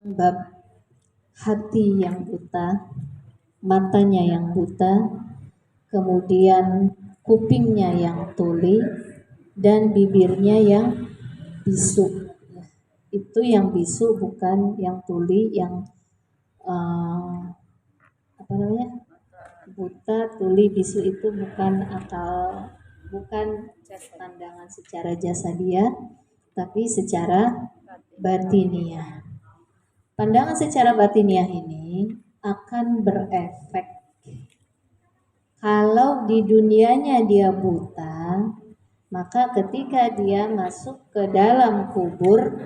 Bab hati yang buta, matanya yang buta, kemudian kupingnya yang tuli, dan bibirnya yang bisu. Itu yang bisu, bukan yang tuli, yang apa namanya, buta, tuli, bisu itu bukan akal, bukan pandangan secara jasadiah, tapi secara batiniah. Pandangan secara batiniah ini akan berefek kalau di dunianya dia buta, maka ketika dia masuk ke dalam kubur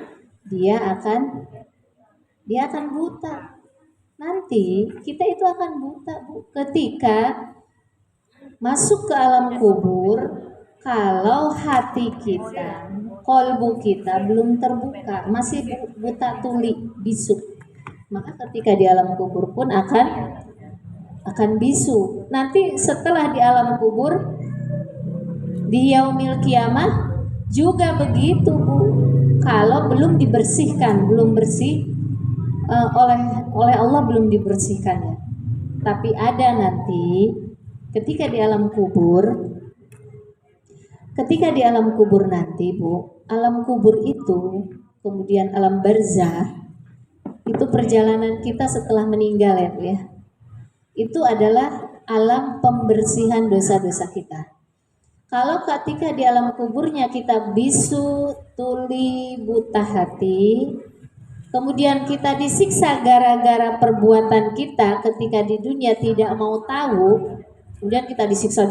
dia akan buta. Nanti kita itu akan buta, Bu. Ketika masuk ke alam kubur, kalau hati kita, kolbu kita belum terbuka, masih buta tuli, bisu, maka ketika di alam kubur pun akan bisu. Nanti setelah di alam kubur, di yaumil kiamah juga begitu, Bu. Kalau belum dibersihkan, belum bersih oleh Allah, belum dibersihkan ya. Tapi ada nanti ketika di alam kubur, nanti, Bu, alam kubur itu, kemudian alam barzah, itu perjalanan kita setelah meninggal ya, Bu ya. Itu adalah alam pembersihan dosa-dosa kita. Kalau ketika di alam kuburnya kita bisu, tuli, buta hati, kemudian kita disiksa gara-gara perbuatan kita ketika di dunia tidak mau tahu, kemudian kita disiksa,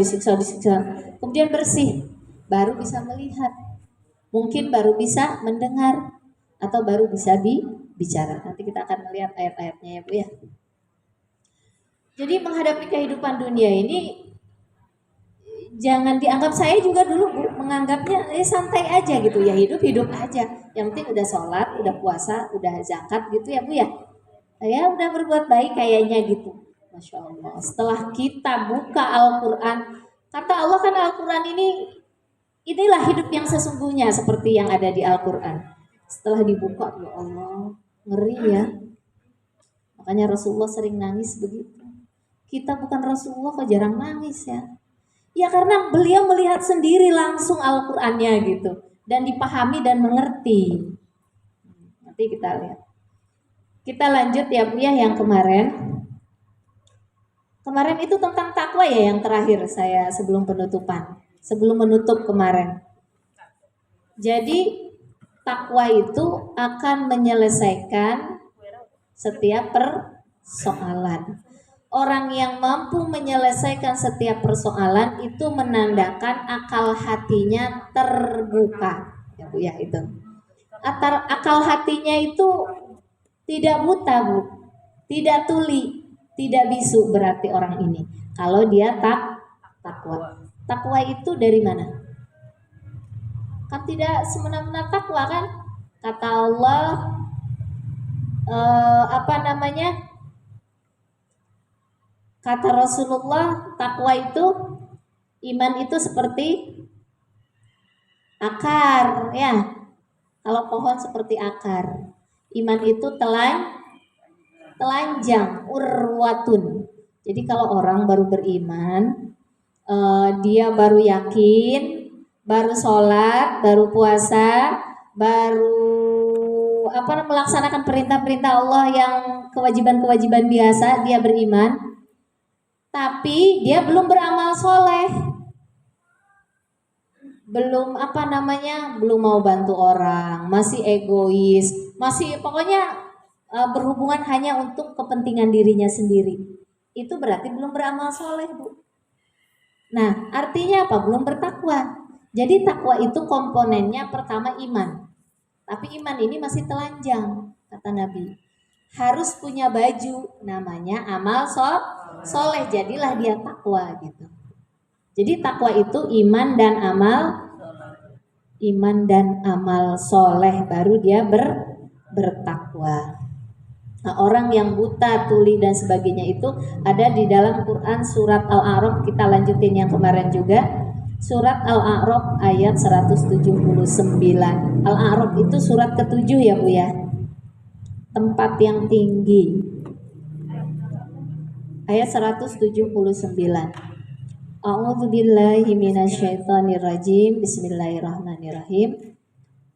kemudian bersih, baru bisa melihat, mungkin baru bisa mendengar, atau baru bisa bicara. Nanti kita akan melihat ayat-ayatnya ya, Bu ya. Jadi menghadapi kehidupan dunia ini jangan dianggap, saya juga dulu, Bu, menganggapnya santai aja gitu ya, hidup aja. Yang penting udah sholat, udah puasa, udah zakat gitu ya, Bu ya. Saya udah berbuat baik kayaknya gitu. Masya Allah. Setelah kita buka Al-Quran, kata Allah kan Al-Quran inilah hidup yang sesungguhnya seperti yang ada di Al-Quran. Setelah dibuka, ya Allah, ngeri ya. Makanya Rasulullah sering nangis begitu. Kita bukan Rasulullah kok jarang nangis ya. Ya karena beliau melihat sendiri langsung Al-Qur'annya gitu, dan dipahami dan mengerti. Nanti kita lihat. Kita lanjut ya, Bu ya, yang kemarin. Kemarin itu tentang takwa ya, yang terakhir saya sebelum penutupan. Sebelum menutup kemarin. Jadi takwa itu akan menyelesaikan setiap persoalan. Orang yang mampu menyelesaikan setiap persoalan itu menandakan akal hatinya terbuka, ya Bu ya, itu. Akal hatinya itu tidak buta, Bu, tidak tuli, tidak bisu, berarti orang ini. Kalau dia takwa. Takwa itu dari mana? Kan tidak semena-mena takwa kan? Kata Allah, kata Rasulullah, takwa itu, iman itu seperti akar ya. Kalau pohon seperti akar, iman itu telanjang, urwatun. Jadi kalau orang baru beriman, dia baru yakin, baru sholat, baru puasa, baru melaksanakan perintah-perintah Allah yang kewajiban-kewajiban biasa, dia beriman. Tapi dia belum beramal soleh, belum belum mau bantu orang, masih egois, masih pokoknya berhubungan hanya untuk kepentingan dirinya sendiri. Itu berarti belum beramal soleh, Bu. Nah, artinya apa? Belum bertakwa. Jadi takwa itu komponennya pertama iman. Tapi iman ini masih telanjang, kata Nabi. Harus punya baju, namanya amal soleh, jadilah dia takwa gitu. Jadi takwa itu iman dan amal soleh, baru dia bertakwa. Nah, orang yang buta, tuli dan sebagainya itu ada di dalam Quran surat Al-A'raf. Kita lanjutin yang kemarin juga, surat Al-A'raf ayat 179. Al-A'raf itu surat ke-7 ya, Bu ya. tempat yang tinggi. Ayat 179. A'udzubillahi minasyaitonirrajim. Bismillahirrahmanirrahim.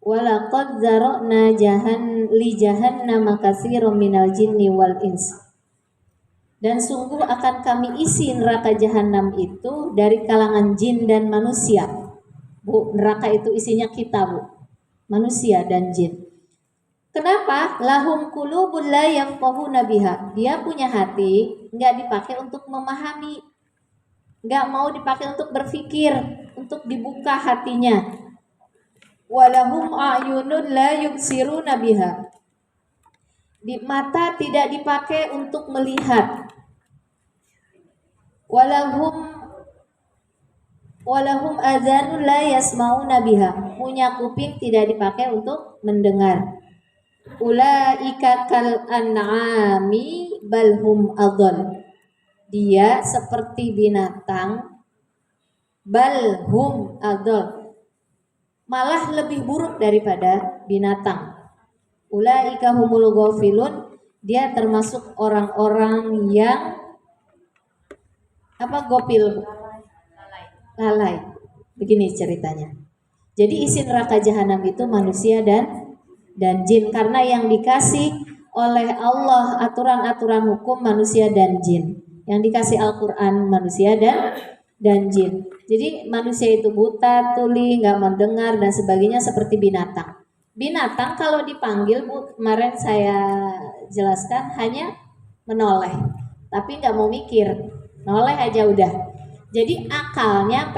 Walaqad zara'na li jahannama katsiran minal jinni wal ins. Dan sungguh akan kami isi neraka jahanam itu dari kalangan jin dan manusia. Bu, neraka itu isinya kita, Bu. Manusia dan jin. Kenapa? Lahum qulubun la yafqahuna biha. Dia punya hati, enggak dipakai untuk memahami. Enggak mau dipakai untuk berpikir, untuk dibuka hatinya. Walahum a'yunun la yubsiruna biha. Di mata tidak dipakai untuk melihat. Walahum adzanun la yasmauna biha. Punya kuping tidak dipakai untuk mendengar. Ulaika kal an'ami balhum adall. Dia seperti binatang, balhum adall, malah lebih buruk daripada binatang. Ulaika humul ghafilun. Dia termasuk orang-orang yang gopil, lalai. Begini ceritanya. Jadi isi neraka jahanam itu manusia dan jin, karena yang dikasih oleh Allah aturan-aturan hukum manusia dan jin. Yang dikasih Al-Qur'an manusia dan jin. Jadi manusia itu buta, tuli, nggak mendengar dan sebagainya seperti binatang. Binatang kalau dipanggil, Bu, kemarin saya jelaskan hanya menoleh, tapi nggak mau mikir, noleh aja udah. Jadi akalnya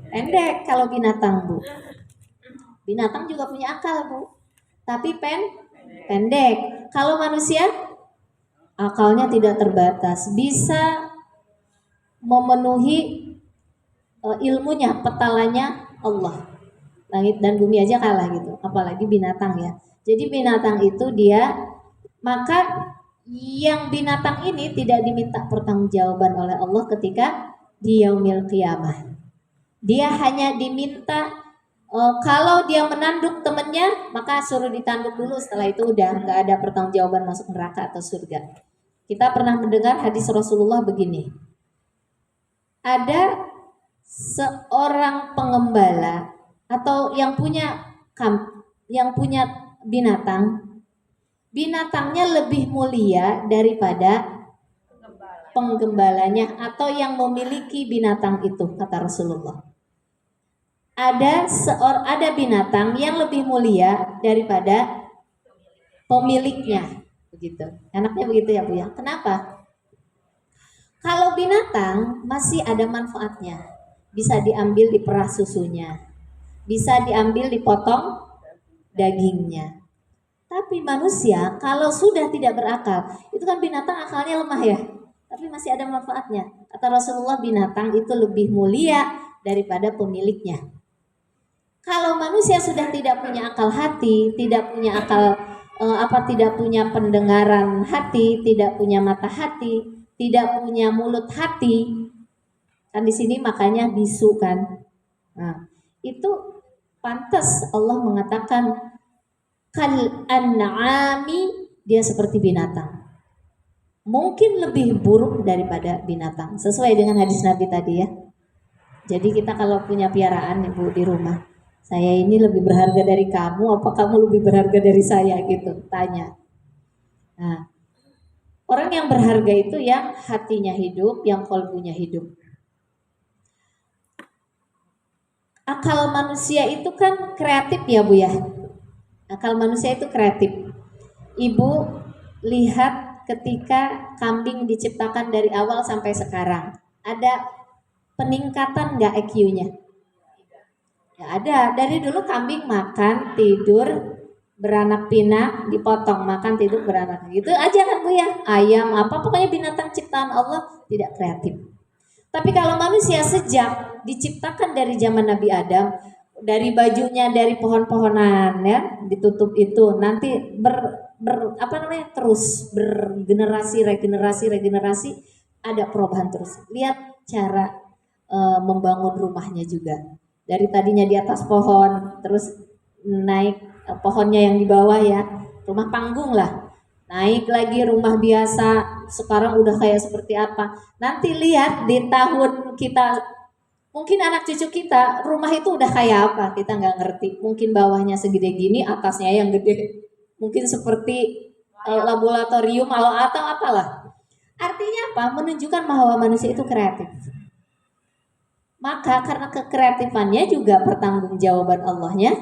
pendek kalau binatang, Bu. Binatang juga punya akal, Bu, tapi pendek. Kalau manusia akalnya tidak terbatas, bisa memenuhi ilmunya, petalanya Allah. Langit dan bumi aja kalah gitu, apalagi binatang ya. Jadi binatang itu maka yang binatang ini tidak diminta pertanggungjawaban oleh Allah ketika di yaumil qiyamah. Dia hanya diminta kalau dia menanduk temannya, maka suruh ditanduk dulu, setelah itu udah nggak ada pertanggungjawaban masuk neraka atau surga. Kita pernah mendengar hadis Rasulullah begini. Ada seorang pengembala atau yang punya binatangnya lebih mulia daripada penggembalanya atau yang memiliki binatang itu, kata Rasulullah. Ada binatang yang lebih mulia daripada pemiliknya, begitu. Enaknya begitu ya, Bu ya. Kenapa? Kalau binatang masih ada manfaatnya, bisa diambil diperah susunya, bisa diambil dipotong dagingnya. Tapi manusia kalau sudah tidak berakal, itu kan binatang akalnya lemah ya, tapi masih ada manfaatnya. Kata Rasulullah, binatang itu lebih mulia daripada pemiliknya. Kalau manusia sudah tidak punya akal hati, tidak punya akal tidak punya pendengaran hati, tidak punya mata hati, tidak punya mulut hati, kan di sini makanya bisu kan. Nah, itu pantas Allah mengatakan kal an'ami, dia seperti binatang. Mungkin lebih buruk daripada binatang, sesuai dengan hadis Nabi tadi ya. Jadi kita kalau punya piaraan Ibu di rumah, saya ini lebih berharga dari kamu, apa kamu lebih berharga dari saya gitu, tanya. Nah, orang yang berharga itu yang hatinya hidup, yang kolbunya hidup. Akal manusia itu kan kreatif ya, Bu ya. Akal manusia itu kreatif. Ibu lihat ketika kambing diciptakan dari awal sampai sekarang, ada peningkatan nggak IQ-nya? Ya ada. Dari dulu kambing makan, tidur, beranak pinak, dipotong, makan, tidur, beranak. Gitu aja kan, Bu ya. Ayam apa, pokoknya binatang ciptaan Allah tidak kreatif. Tapi kalau manusia sejak diciptakan dari zaman Nabi Adam, dari bajunya dari pohon-pohonan ya, ditutup itu, nanti terus bergenerasi regenerasi, ada perubahan terus. Lihat cara membangun rumahnya juga. Dari tadinya di atas pohon, terus naik pohonnya yang di bawah ya, rumah panggung lah. naik lagi rumah biasa, sekarang udah kayak seperti apa. Nanti lihat di tahun kita, mungkin anak cucu kita, rumah itu udah kayak apa, kita nggak ngerti. Mungkin bawahnya segede gini, atasnya yang gede. Mungkin seperti laboratorium atau apalah. Artinya apa? Menunjukkan bahwa manusia itu kreatif. Maka karena kekreatifannya juga pertanggungjawaban Allahnya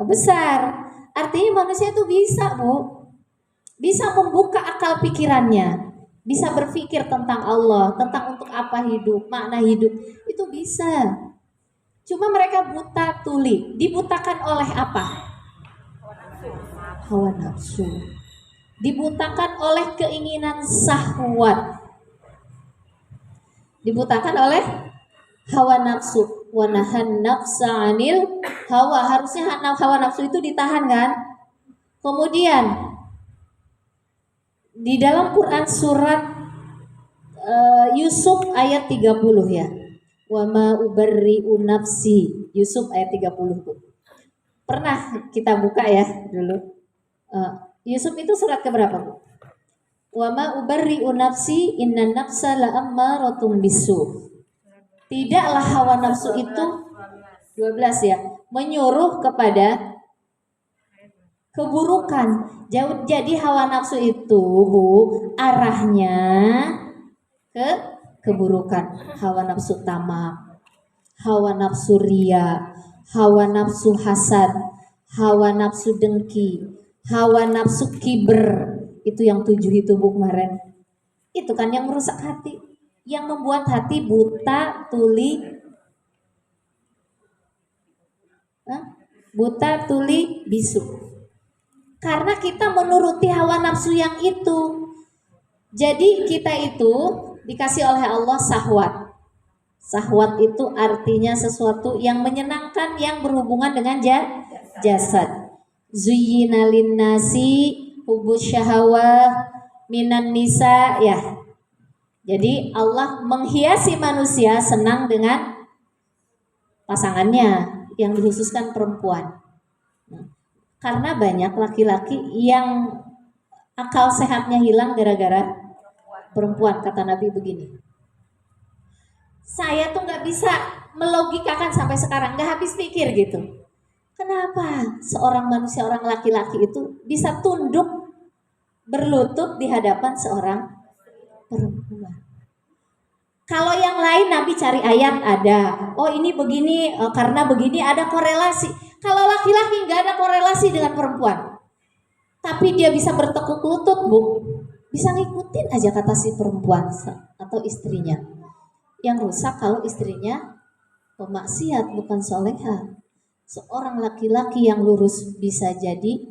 besar. Artinya manusia itu bisa, Bu. Bisa membuka akal pikirannya. Bisa berpikir tentang Allah, tentang untuk apa hidup, makna hidup. Itu bisa. Cuma mereka buta tuli. Dibutakan oleh apa? Hawa nafsu. Dibutakan oleh keinginan syahwat. Dibutakan oleh hawa nafsu. Wa nahan nafsa 'anil hawa. Harusnya hawa nafsu itu ditahan kan? Kemudian di dalam Quran surat Yusuf ayat 30 ya. Wa ma ubarri'u nafsi. Yusuf ayat 30 Bu. Pernah kita buka ya dulu. Yusuf itu surat keberapa Bu? Wa ma ubarri'u nafsi inna nafsa la'ammaratun bisu. Tidaklah hawa nafsu itu 12 ya, menyuruh kepada keburukan. Jadi hawa nafsu itu Bu, arahnya ke keburukan. Hawa nafsu tamak, hawa nafsu ria, hawa nafsu hasad, hawa nafsu dengki, hawa nafsu kiber. Itu yang 7 itu Bu kemarin. Itu kan yang merusak hati, yang membuat hati buta tuli. Buta tuli bisu. Karena kita menuruti hawa nafsu yang itu. Jadi kita itu dikasih oleh Allah syahwat. Syahwat itu artinya sesuatu yang menyenangkan, yang berhubungan dengan jasad. Zuyyina linnasi hubbus syahawah minan nisa ya. Jadi Allah menghiasi manusia senang dengan pasangannya, yang dikhususkan perempuan. Karena banyak laki-laki yang akal sehatnya hilang gara-gara perempuan. Kata Nabi begini, saya tuh gak bisa melogikakan sampai sekarang, gak habis pikir gitu. Kenapa seorang manusia, orang laki-laki itu bisa tunduk berlutut di hadapan seorang perempuan? Kalau yang lain Nabi cari ayat ada, oh ini begini karena begini, ada korelasi. Kalau laki-laki nggak ada korelasi dengan perempuan, tapi dia bisa bertekuk lutut Bu, bisa ngikutin aja kata si perempuan atau istrinya. Yang rusak kalau istrinya pemaksiat bukan soleha. Seorang laki-laki yang lurus bisa jadi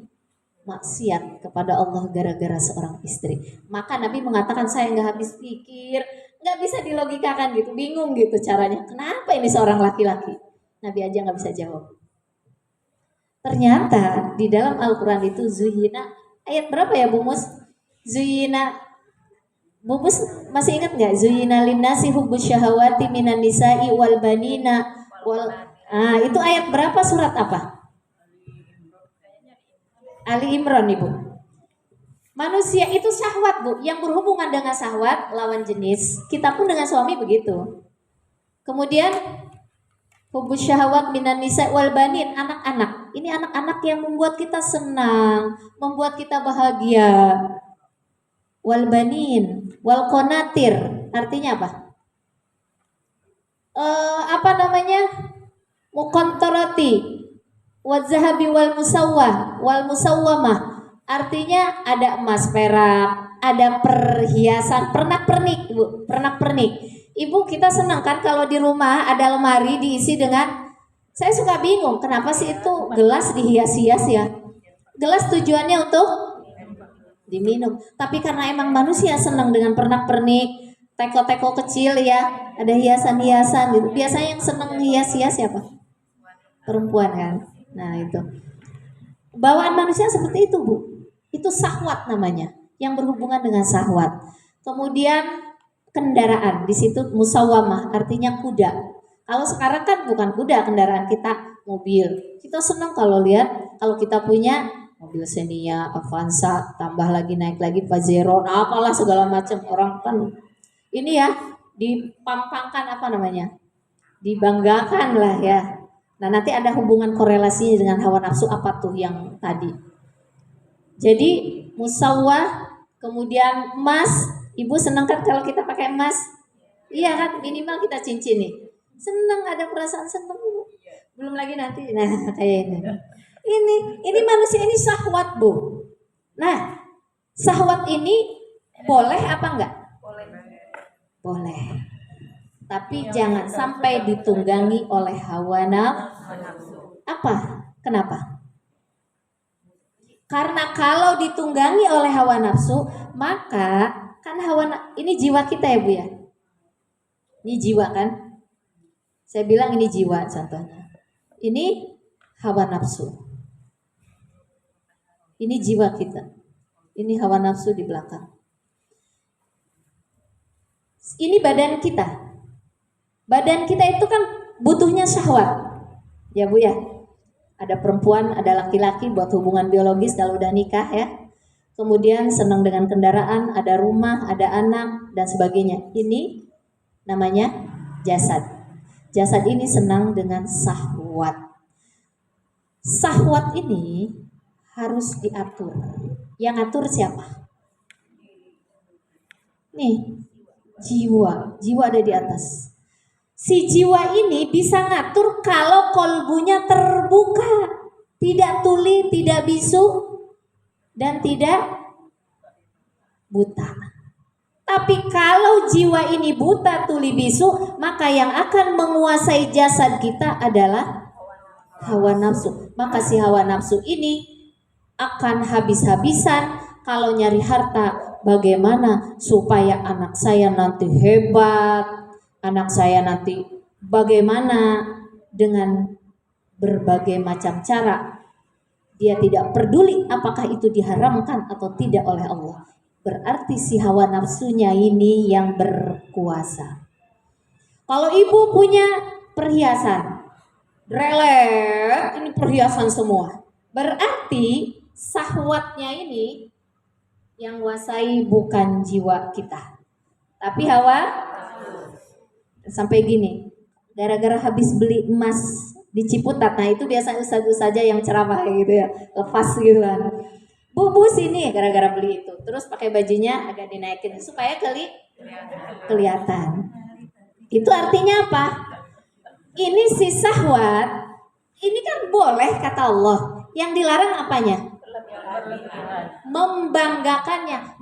maksiat kepada Allah gara-gara seorang istri. Maka Nabi mengatakan, saya nggak habis pikir, nggak bisa dilogikakan gitu, bingung gitu caranya. Kenapa ini seorang laki-laki? Nabi aja nggak bisa jawab. Ternyata di dalam Al-Quran itu zuhina, ayat berapa ya Bu Mus? Zuhina, Bu Mus masih ingat nggak? Zuhina linnasi hubbus syahawati minan nisa'i wal banina wal. Itu ayat berapa, surat apa? Ali Imran Ibu. Manusia itu syahwat Bu, yang berhubungan dengan syahwat lawan jenis. Kita pun dengan suami begitu. Kemudian hubbus syahawat minan nisa wal banin, anak-anak. Ini anak-anak yang membuat kita senang, membuat kita bahagia. Wal banin, wal konatir, artinya apa? Apa namanya? Muqantarati, wal zahabi wal musawwah, wal musawwamah. Artinya ada emas perak, ada perhiasan, pernak-pernik Bu, pernak-pernik. Ibu, kita senang kan kalau di rumah ada lemari diisi dengan, saya suka bingung kenapa sih itu gelas dihias-hias ya. Gelas tujuannya untuk diminum, tapi karena emang manusia senang dengan pernak-pernik, teko-teko kecil ya, ada hiasan-hiasan gitu. Biasanya yang senang hias-hias siapa? Perempuan kan. Nah itu bawaan manusia seperti itu Bu. Itu syahwat namanya, yang berhubungan dengan syahwat. Kemudian kendaraan, di situ musawamah, artinya kuda. Kalau sekarang kan bukan kuda, kendaraan kita mobil. Kita senang kalau lihat, kalau kita punya mobil Xenia, Avanza, tambah lagi naik lagi Pajero, nah apalah segala macam. Orang kan ini ya dipampangkan apa namanya, dibanggakan lah ya. Nah nanti ada hubungan korelasinya dengan hawa nafsu apa tuh yang tadi. Jadi musawwah, kemudian emas. Ibu senang kan kalau kita pakai emas? Iya kan, minimal kita cincin nih. Senang, ada perasaan senang. Belum lagi nanti, nah kayak ini. Ini manusia ini syahwat bu. Nah, syahwat ini boleh apa enggak? Boleh. Tapi jangan sampai ditunggangi oleh hawa nafsu. Apa? Kenapa? Karena kalau ditunggangi oleh hawa nafsu, maka kan ini jiwa kita ya bu ya. Ini jiwa kan? Saya bilang ini jiwa contohnya. Ini hawa nafsu. Ini jiwa kita. Ini hawa nafsu di belakang. Ini badan kita. Badan kita itu kan butuhnya syahwat. Ya bu ya. Ada perempuan, ada laki-laki buat hubungan biologis kalau udah nikah ya. Kemudian senang dengan kendaraan, ada rumah, ada anak dan sebagainya. Ini namanya jasad. Jasad ini senang dengan syahwat. Syahwat ini harus diatur. Yang atur siapa? Nih, jiwa. Jiwa ada di atas. Si jiwa ini bisa ngatur kalau kolbunya terbuka, tidak tuli, tidak bisu, dan tidak buta. Tapi kalau jiwa ini buta, tuli, bisu, maka yang akan menguasai jasad kita adalah hawa nafsu. Maka si hawa nafsu ini akan habis-habisan kalau nyari harta. Bagaimana supaya anak saya nanti hebat, anak saya nanti bagaimana, dengan berbagai macam cara. Dia tidak peduli apakah itu diharamkan atau tidak oleh Allah. Berarti si hawa nafsunya ini yang berkuasa. Kalau ibu punya perhiasan, relet, ini perhiasan semua. Berarti syahwatnya ini yang menguasai bukan jiwa kita, tapi hawa. Sampai gini, gara-gara habis beli emas di Ciputat, nah itu biasa ustadz saja yang ceramah gitu ya, lepas gitu kan. Bu sini gara-gara beli itu, terus pakai bajunya agak dinaikin supaya kelihatan. Itu artinya apa? Ini si syahwat, ini kan boleh kata Allah. Yang dilarang apanya?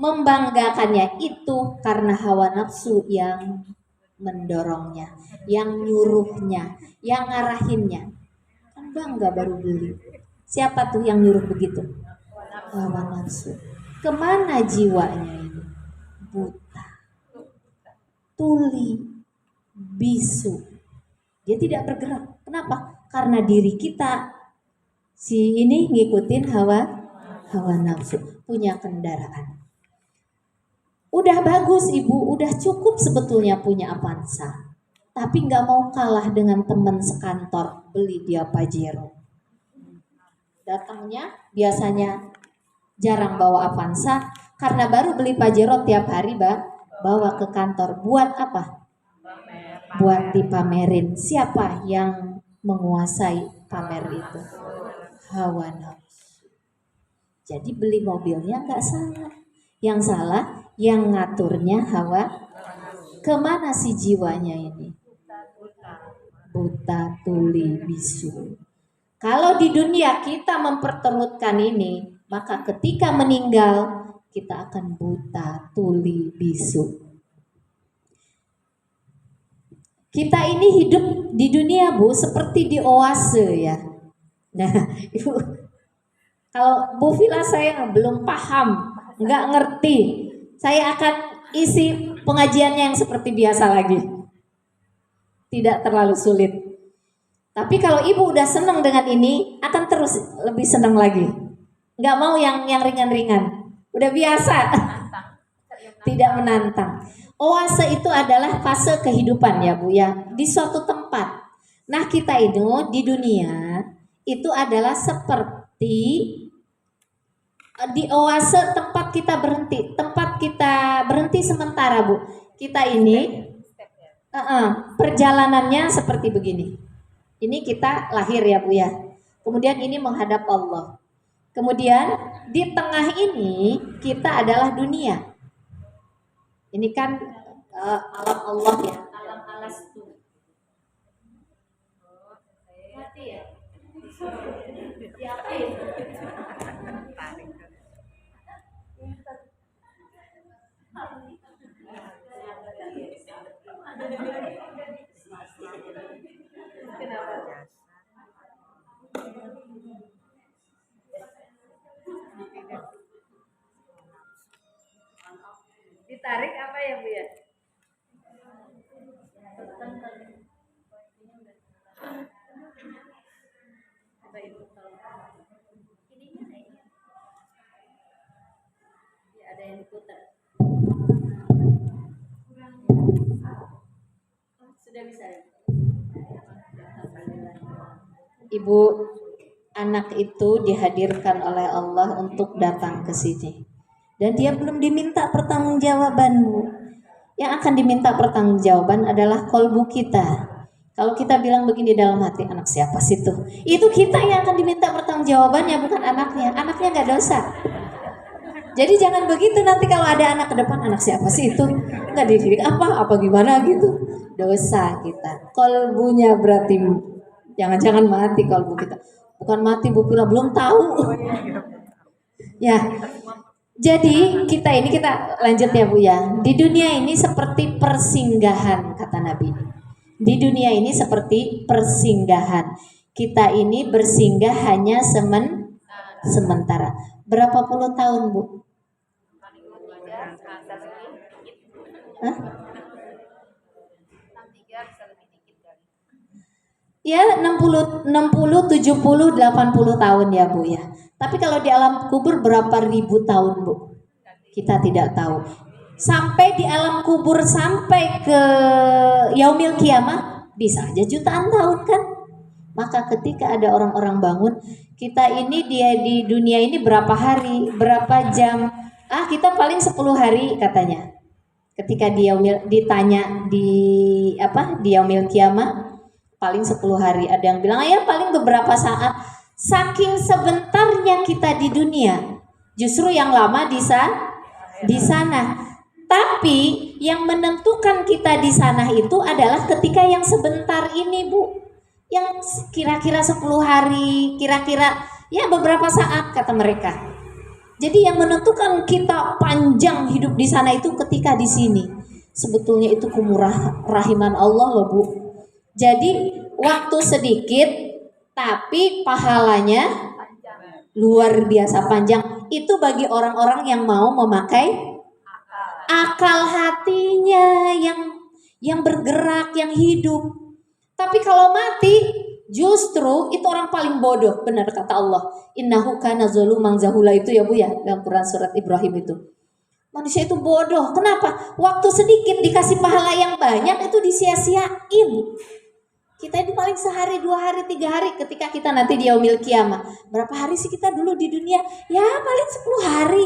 Membanggakannya itu karena hawa nafsu yang mendorongnya, yang nyuruhnya, yang ngarahinnya. Kan bangga baru beli. Siapa tuh yang nyuruh begitu? Hawa nafsu. Kemana jiwanya ini? Buta, tuli, bisu. Dia tidak bergerak. Kenapa? Karena diri kita si ini ngikutin hawa nafsu, punya kendaraan. Udah bagus ibu, udah cukup sebetulnya punya Avanza. Tapi nggak mau kalah dengan teman sekantor beli dia Pajero. Datangnya biasanya jarang bawa Avanza karena baru beli Pajero tiap hari bawa ke kantor. Buat apa? Buat dipamerin. Siapa yang menguasai pamer itu? Hawa nafsu. Jadi beli mobilnya nggak salah. Yang salah yang ngaturnya hawa. Kemana si jiwanya ini? Buta, tuli, bisu. Kalau di dunia kita memperturutkan ini, maka ketika meninggal kita akan buta, tuli, bisu. Kita ini hidup di dunia bu seperti di oase ya. Nah ibu, kalau Bu Vila saya belum paham, nggak ngerti, saya akan isi pengajiannya yang seperti biasa lagi. Tidak terlalu sulit. Tapi kalau ibu udah senang dengan ini, akan terus lebih senang lagi. Nggak mau yang ringan-ringan. Udah biasa. Tidak menantang. Oase itu adalah fase kehidupan ya Bu ya, di suatu tempat. Nah kita itu di dunia itu adalah seperti di oase tempat kita berhenti sementara Bu. Kita ini perjalanannya seperti begini. Ini kita lahir ya Bu ya. Kemudian ini menghadap Allah. Kemudian di tengah ini kita adalah dunia. Ini kan alam Allah ya, alam alas itu. Mati ya? Ya apa ya? Ditarik apa ya Bu ya? Coba Ibu tolong. Ininya ya, ada yang diputar. Sudah bisa ya? Ibu, anak itu dihadirkan oleh Allah untuk datang ke sini. Dan dia belum diminta pertanggungjawaban, Bu. Yang akan diminta pertanggungjawaban adalah kolbu kita. Kalau kita bilang begini dalam hati, anak siapa sih itu? Itu kita yang akan diminta pertanggungjawabannya, bukan anaknya. Anaknya nggak dosa. Jadi jangan begitu nanti kalau ada anak ke depan, anak siapa sih itu? Nggak dididik apa gimana gitu. Dosa kita. Kolbunya berarti jangan-jangan mati kolbu kita. Bukan mati Bu Pila, belum tahu. Ya. Jadi kita lanjut ya Bu ya. Di dunia ini seperti persinggahan kata Nabi. Di dunia ini seperti persinggahan. Kita ini bersinggah hanya sementara. Berapa puluh tahun Bu? Hah? Ya 60, 70, 80 tahun ya Bu ya. Tapi kalau di alam kubur berapa ribu tahun Bu? Kita tidak tahu. Sampai di alam kubur sampai ke yaumil kiamah bisa aja jutaan tahun kan? Maka ketika ada orang-orang bangun, kita ini dia di dunia ini berapa hari, berapa jam? Kita paling 10 hari katanya. Ketika dia ditanya di yaumil kiamah paling 10 hari. Ada yang bilang ya paling beberapa saat. Saking sebentarnya kita di dunia, justru yang lama di sana. Tapi yang menentukan kita di sana itu adalah ketika yang sebentar ini Bu, yang kira-kira 10 hari, kira-kira ya beberapa saat kata mereka. Jadi yang menentukan kita panjang hidup di sana itu ketika di sini. Sebetulnya itu kumurah rahiman Allah loh Bu. Jadi waktu sedikit tapi pahalanya luar biasa panjang. Itu bagi orang-orang yang mau memakai akal hatinya, yang bergerak, yang hidup. Tapi kalau mati, justru itu orang paling bodoh. Benar kata Allah, innahu kana zaluman jahula itu ya Bu ya, dalam Quran surat Ibrahim itu. Manusia itu bodoh. Kenapa? Waktu sedikit dikasih pahala yang banyak itu disia-siain. Kita ini paling sehari, 2 hari, 3 hari ketika kita nanti di yaumil kiamah. Berapa hari sih kita dulu di dunia? Ya paling 10 hari.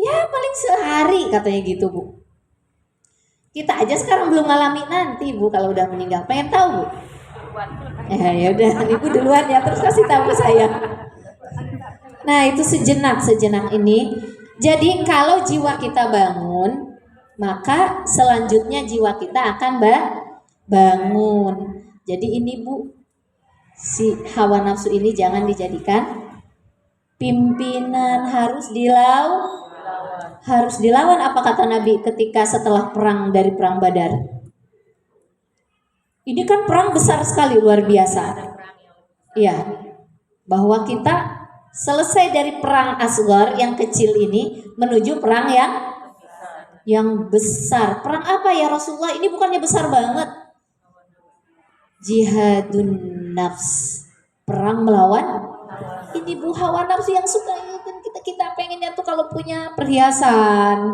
Ya paling sehari katanya gitu Bu. Kita aja sekarang belum ngalami nanti Bu kalau udah meninggal. Pengen tahu Bu? Ya udah Ibu duluan ya terus kasih tahu ke saya. Nah itu sejenak ini. Jadi kalau jiwa kita bangun, maka selanjutnya jiwa kita akan bangun. Jadi ini Bu, si hawa nafsu ini jangan dijadikan pimpinan, harus dilawan. Apa kata Nabi ketika setelah perang dari perang Badar? Ini kan perang besar sekali, luar biasa. Iya, bahwa kita selesai dari perang asghar yang kecil ini menuju perang yang besar. Perang apa ya Rasulullah? Ini bukannya besar banget. Jihadun nafs, perang melawan ini Bu hawa nafsu yang suka kita pengennya tuh kalau punya perhiasan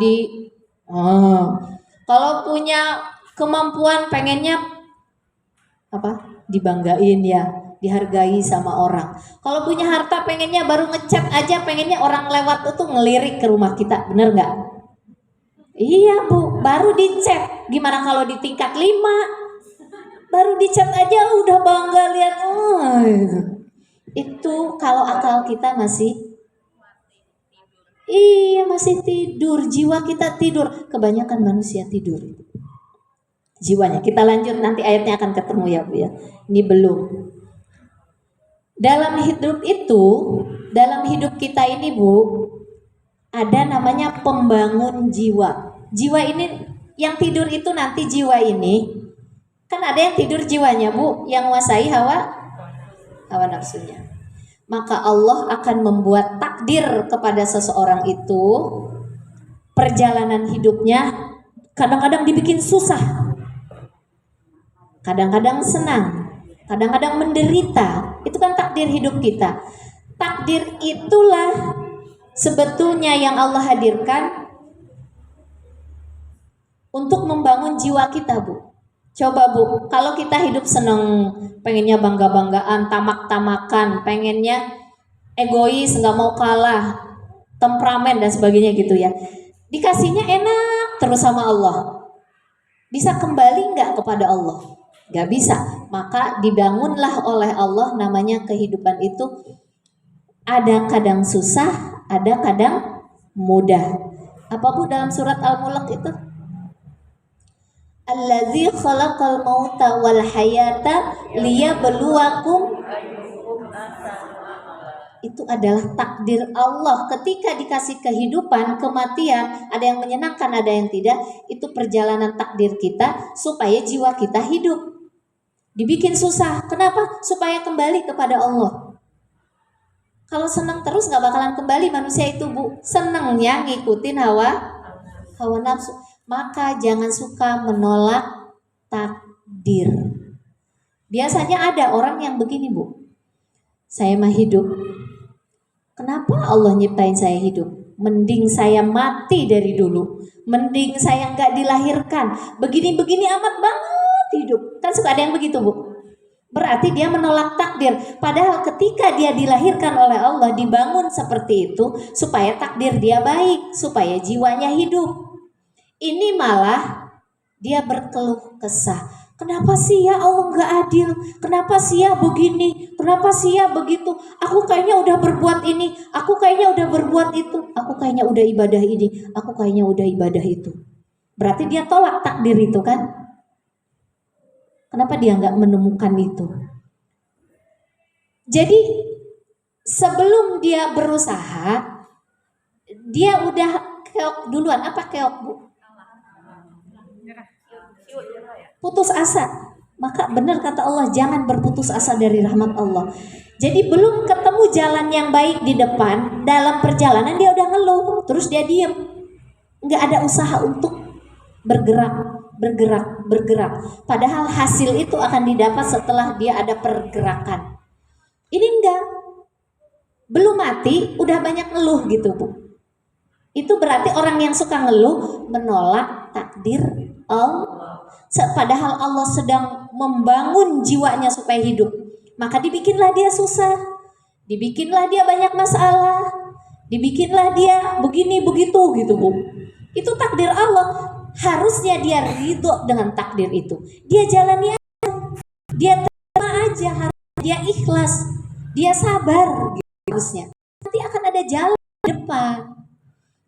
kalau punya kemampuan pengennya dibanggain ya, dihargai sama orang. Kalau punya harta pengennya baru ngechat aja, pengennya orang lewat itu ngelirik ke rumah kita, bener nggak? Iya Bu, baru dichat. Gimana kalau di tingkat 5? Baru dichat aja udah bangga lihat. Oh, itu kalau akal kita masih, iya masih tidur, jiwa kita tidur. Kebanyakan manusia tidur. Jiwanya. Kita lanjut nanti ayatnya akan ketemu ya Bu ya. Ini belum. Dalam hidup itu, dalam hidup kita ini Bu, ada namanya pembangun jiwa. Jiwa ini yang tidur itu nanti jiwa ini kan ada yang tidur jiwanya Bu, yang menguasai hawa nafsunya. Maka Allah akan membuat takdir kepada seseorang itu, perjalanan hidupnya kadang-kadang dibikin susah, kadang-kadang senang, kadang-kadang menderita. Itu kan takdir hidup kita. Takdir itulah sebetulnya yang Allah hadirkan untuk membangun jiwa kita Bu. Coba Bu, kalau kita hidup seneng, pengennya bangga-banggaan, tamak-tamakan, pengennya egois, nggak mau kalah, temperamen dan sebagainya gitu ya. Dikasihnya enak terus sama Allah. Bisa kembali nggak kepada Allah? Nggak bisa. Maka dibangunlah oleh Allah namanya kehidupan itu. Ada kadang susah, ada kadang mudah. Apa Bu dalam surat Al-Mulk itu? Allazi khalaqal mauta wal hayata liyabluwakum. Itu adalah takdir Allah. Ketika dikasih kehidupan, kematian, ada yang menyenangkan, ada yang tidak. Itu perjalanan takdir kita supaya jiwa kita hidup. Dibikin susah. Kenapa? Supaya kembali kepada Allah. Kalau senang terus nggak bakalan kembali manusia itu Bu. Senangnya ngikutin hawa nafsu. Maka jangan suka menolak takdir. Biasanya ada orang yang begini Bu. Saya mah hidup. Kenapa Allah nyiptain saya hidup? Mending saya mati dari dulu. Mending saya nggak dilahirkan. Begini-begini amat banget hidup. Kan suka ada yang begitu Bu. Berarti dia menolak takdir. Padahal ketika dia dilahirkan oleh Allah, dibangun seperti itu supaya takdir dia baik, supaya jiwanya hidup. Ini malah dia berkeluh kesah. Kenapa sih ya Allah nggak adil? Kenapa sih ya begini? Kenapa sih ya begitu? Aku kayaknya udah berbuat ini. Aku kayaknya udah berbuat itu. Aku kayaknya udah ibadah ini. Aku kayaknya udah ibadah itu. Berarti dia tolak takdir itu kan? Kenapa dia nggak menemukan itu? Jadi sebelum dia berusaha, dia udah keok duluan. Apa keok Bu? Putus asa. Maka benar kata Allah, jangan berputus asa dari rahmat Allah. Jadi belum ketemu jalan yang baik di depan, dalam perjalanan dia udah ngeluh, terus dia diem. Nggak ada usaha untuk bergerak. Padahal hasil itu akan didapat setelah dia ada pergerakan. Ini enggak. Belum mati, udah banyak ngeluh gitu Bu. Itu berarti orang yang suka ngeluh menolak takdir Allah. Padahal Allah sedang membangun jiwanya supaya hidup. Maka dibikinlah dia susah. Dibikinlah dia banyak masalah. Dibikinlah dia begini begitu gitu Bu. Itu takdir Allah. Harusnya dia ridho dengan takdir itu. Dia jalani aja. Dia terima aja. Dia ikhlas. Dia sabar gitu harusnya. Nanti akan ada jalan di depan.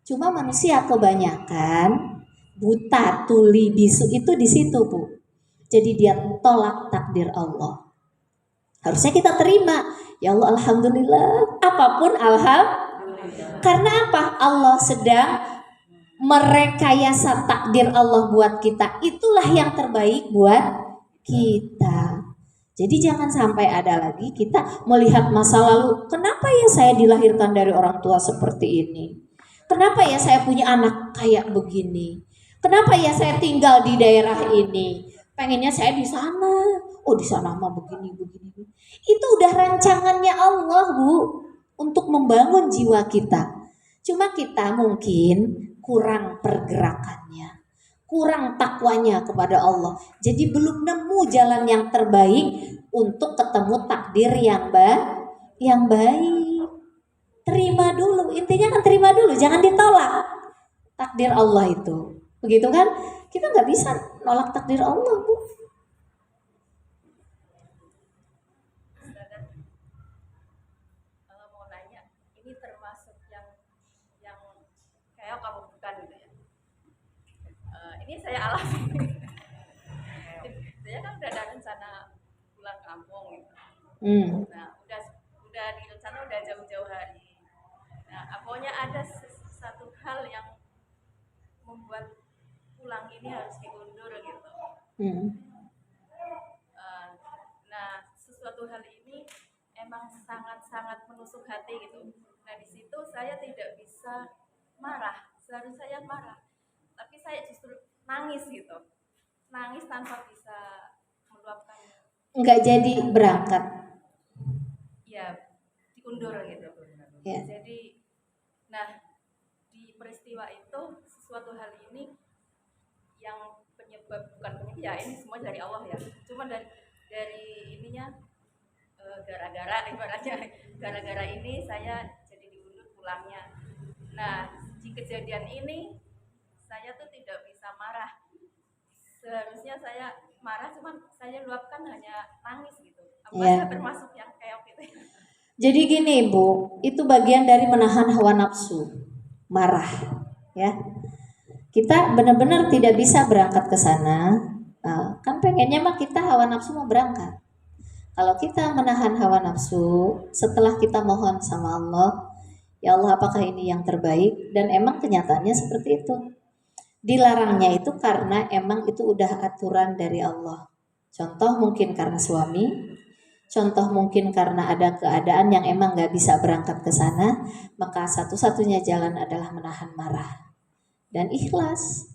Cuma manusia kebanyakan buta, tuli, bisu itu di situ Bu. Jadi dia tolak takdir Allah. Harusnya kita terima. Ya Allah, alhamdulillah. Apapun alhamdulillah. Karena apa? Allah sedang merekayasa takdir Allah buat kita. Itulah yang terbaik buat kita. Jadi jangan sampai ada lagi kita melihat masa lalu. Kenapa ya saya dilahirkan dari orang tua seperti ini? Kenapa ya saya punya anak kayak begini? Kenapa ya saya tinggal di daerah ini? Pengennya saya di sana. Oh di sana mah begini. Itu udah rancangannya Allah Bu. Untuk membangun jiwa kita. Cuma kita mungkin kurang pergerakannya. kurang takwanya kepada Allah. Jadi belum nemu jalan yang terbaik untuk ketemu takdir yang baik. Terima dulu, intinya kan terima dulu, jangan ditolak takdir Allah itu. Begitu kan? Kita nggak bisa nolak takdir Allah, Bu. Kalau mau nanya, ini termasuk yang kayak kamu bukan gitu ya. Ini saya alami. Saya kan udah ada rencana pulang kampung gitu. Nah, udah di rencana udah jauh-jauh hari. Nah, pokoknya ada satu hal yang membuat pulang ini harus diundur gitu. Nah, sesuatu hal ini emang sangat-sangat menusuk hati gitu. Nah, di situ saya tidak bisa marah. Seharusnya saya marah, tapi saya justru nangis gitu. Nangis tanpa bisa meluapkan. Nggak jadi berangkat. Ya, diundur gitu. Ya. Jadi, nah di peristiwa itu sesuatu hal ini yang penyebab bukan penyebab ya ini semua dari Allah ya. Cuma dari ininya gara-gara ibaratnya gara-gara ini saya jadi diundur pulangnya. Nah, di kejadian ini saya tuh tidak bisa marah. Seharusnya saya marah, cuman saya luapkan hanya nangis gitu. Apa saya termasuk yang keok gitu? Jadi gini Bu, itu bagian dari menahan hawa nafsu, marah, ya. Kita benar-benar tidak bisa berangkat ke sana. Kan pengennya mah kita hawa nafsu mau berangkat. Kalau kita menahan hawa nafsu, setelah kita mohon sama Allah, ya Allah apakah ini yang terbaik? Dan emang kenyataannya seperti itu. Dilarangnya itu karena emang itu udah aturan dari Allah. Contoh mungkin karena suami, contoh mungkin karena ada keadaan yang emang gak bisa berangkat ke sana, maka satu-satunya jalan adalah menahan marah dan ikhlas.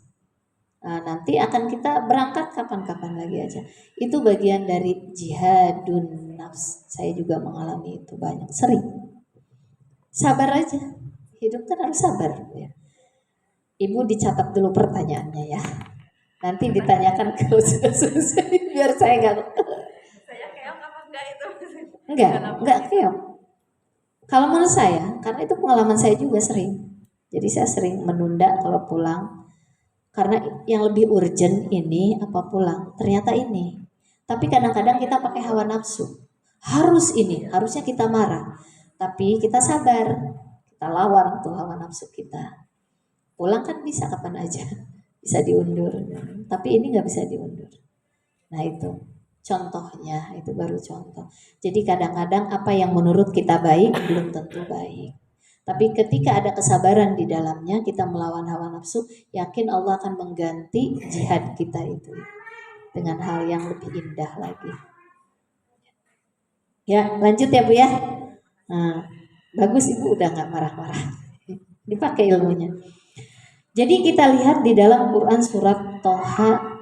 Nanti akan kita berangkat kapan-kapan lagi aja. Itu bagian dari jihadun nafs. Saya juga mengalami itu banyak, sering. Sabar aja, hidup kan harus sabar ya. Ibu dicatat dulu pertanyaannya ya. Nanti ditanyakan ke selesai biar saya nggak. Saya keok apa enggak itu? Enggak keok. Kalau menurut saya, karena itu pengalaman saya juga sering. Jadi saya sering menunda kalau pulang. Karena yang lebih urgent ini apa pulang? Ternyata ini. Tapi kadang-kadang kita pakai hawa nafsu. Harus ini, harusnya kita marah. Tapi kita sabar. Kita lawan tuh hawa nafsu kita. Pulang kan bisa kapan aja, bisa diundur. Tapi ini nggak bisa diundur. Nah itu contohnya, itu baru contoh. Jadi kadang-kadang apa yang menurut kita baik belum tentu baik. Tapi ketika ada kesabaran di dalamnya, kita melawan hawa nafsu, yakin Allah akan mengganti jihad kita itu dengan hal yang lebih indah lagi. Ya lanjut ya Bu ya. Nah, bagus Ibu udah nggak marah-marah. Dipakai ilmunya. Jadi kita lihat di dalam Quran surat Toha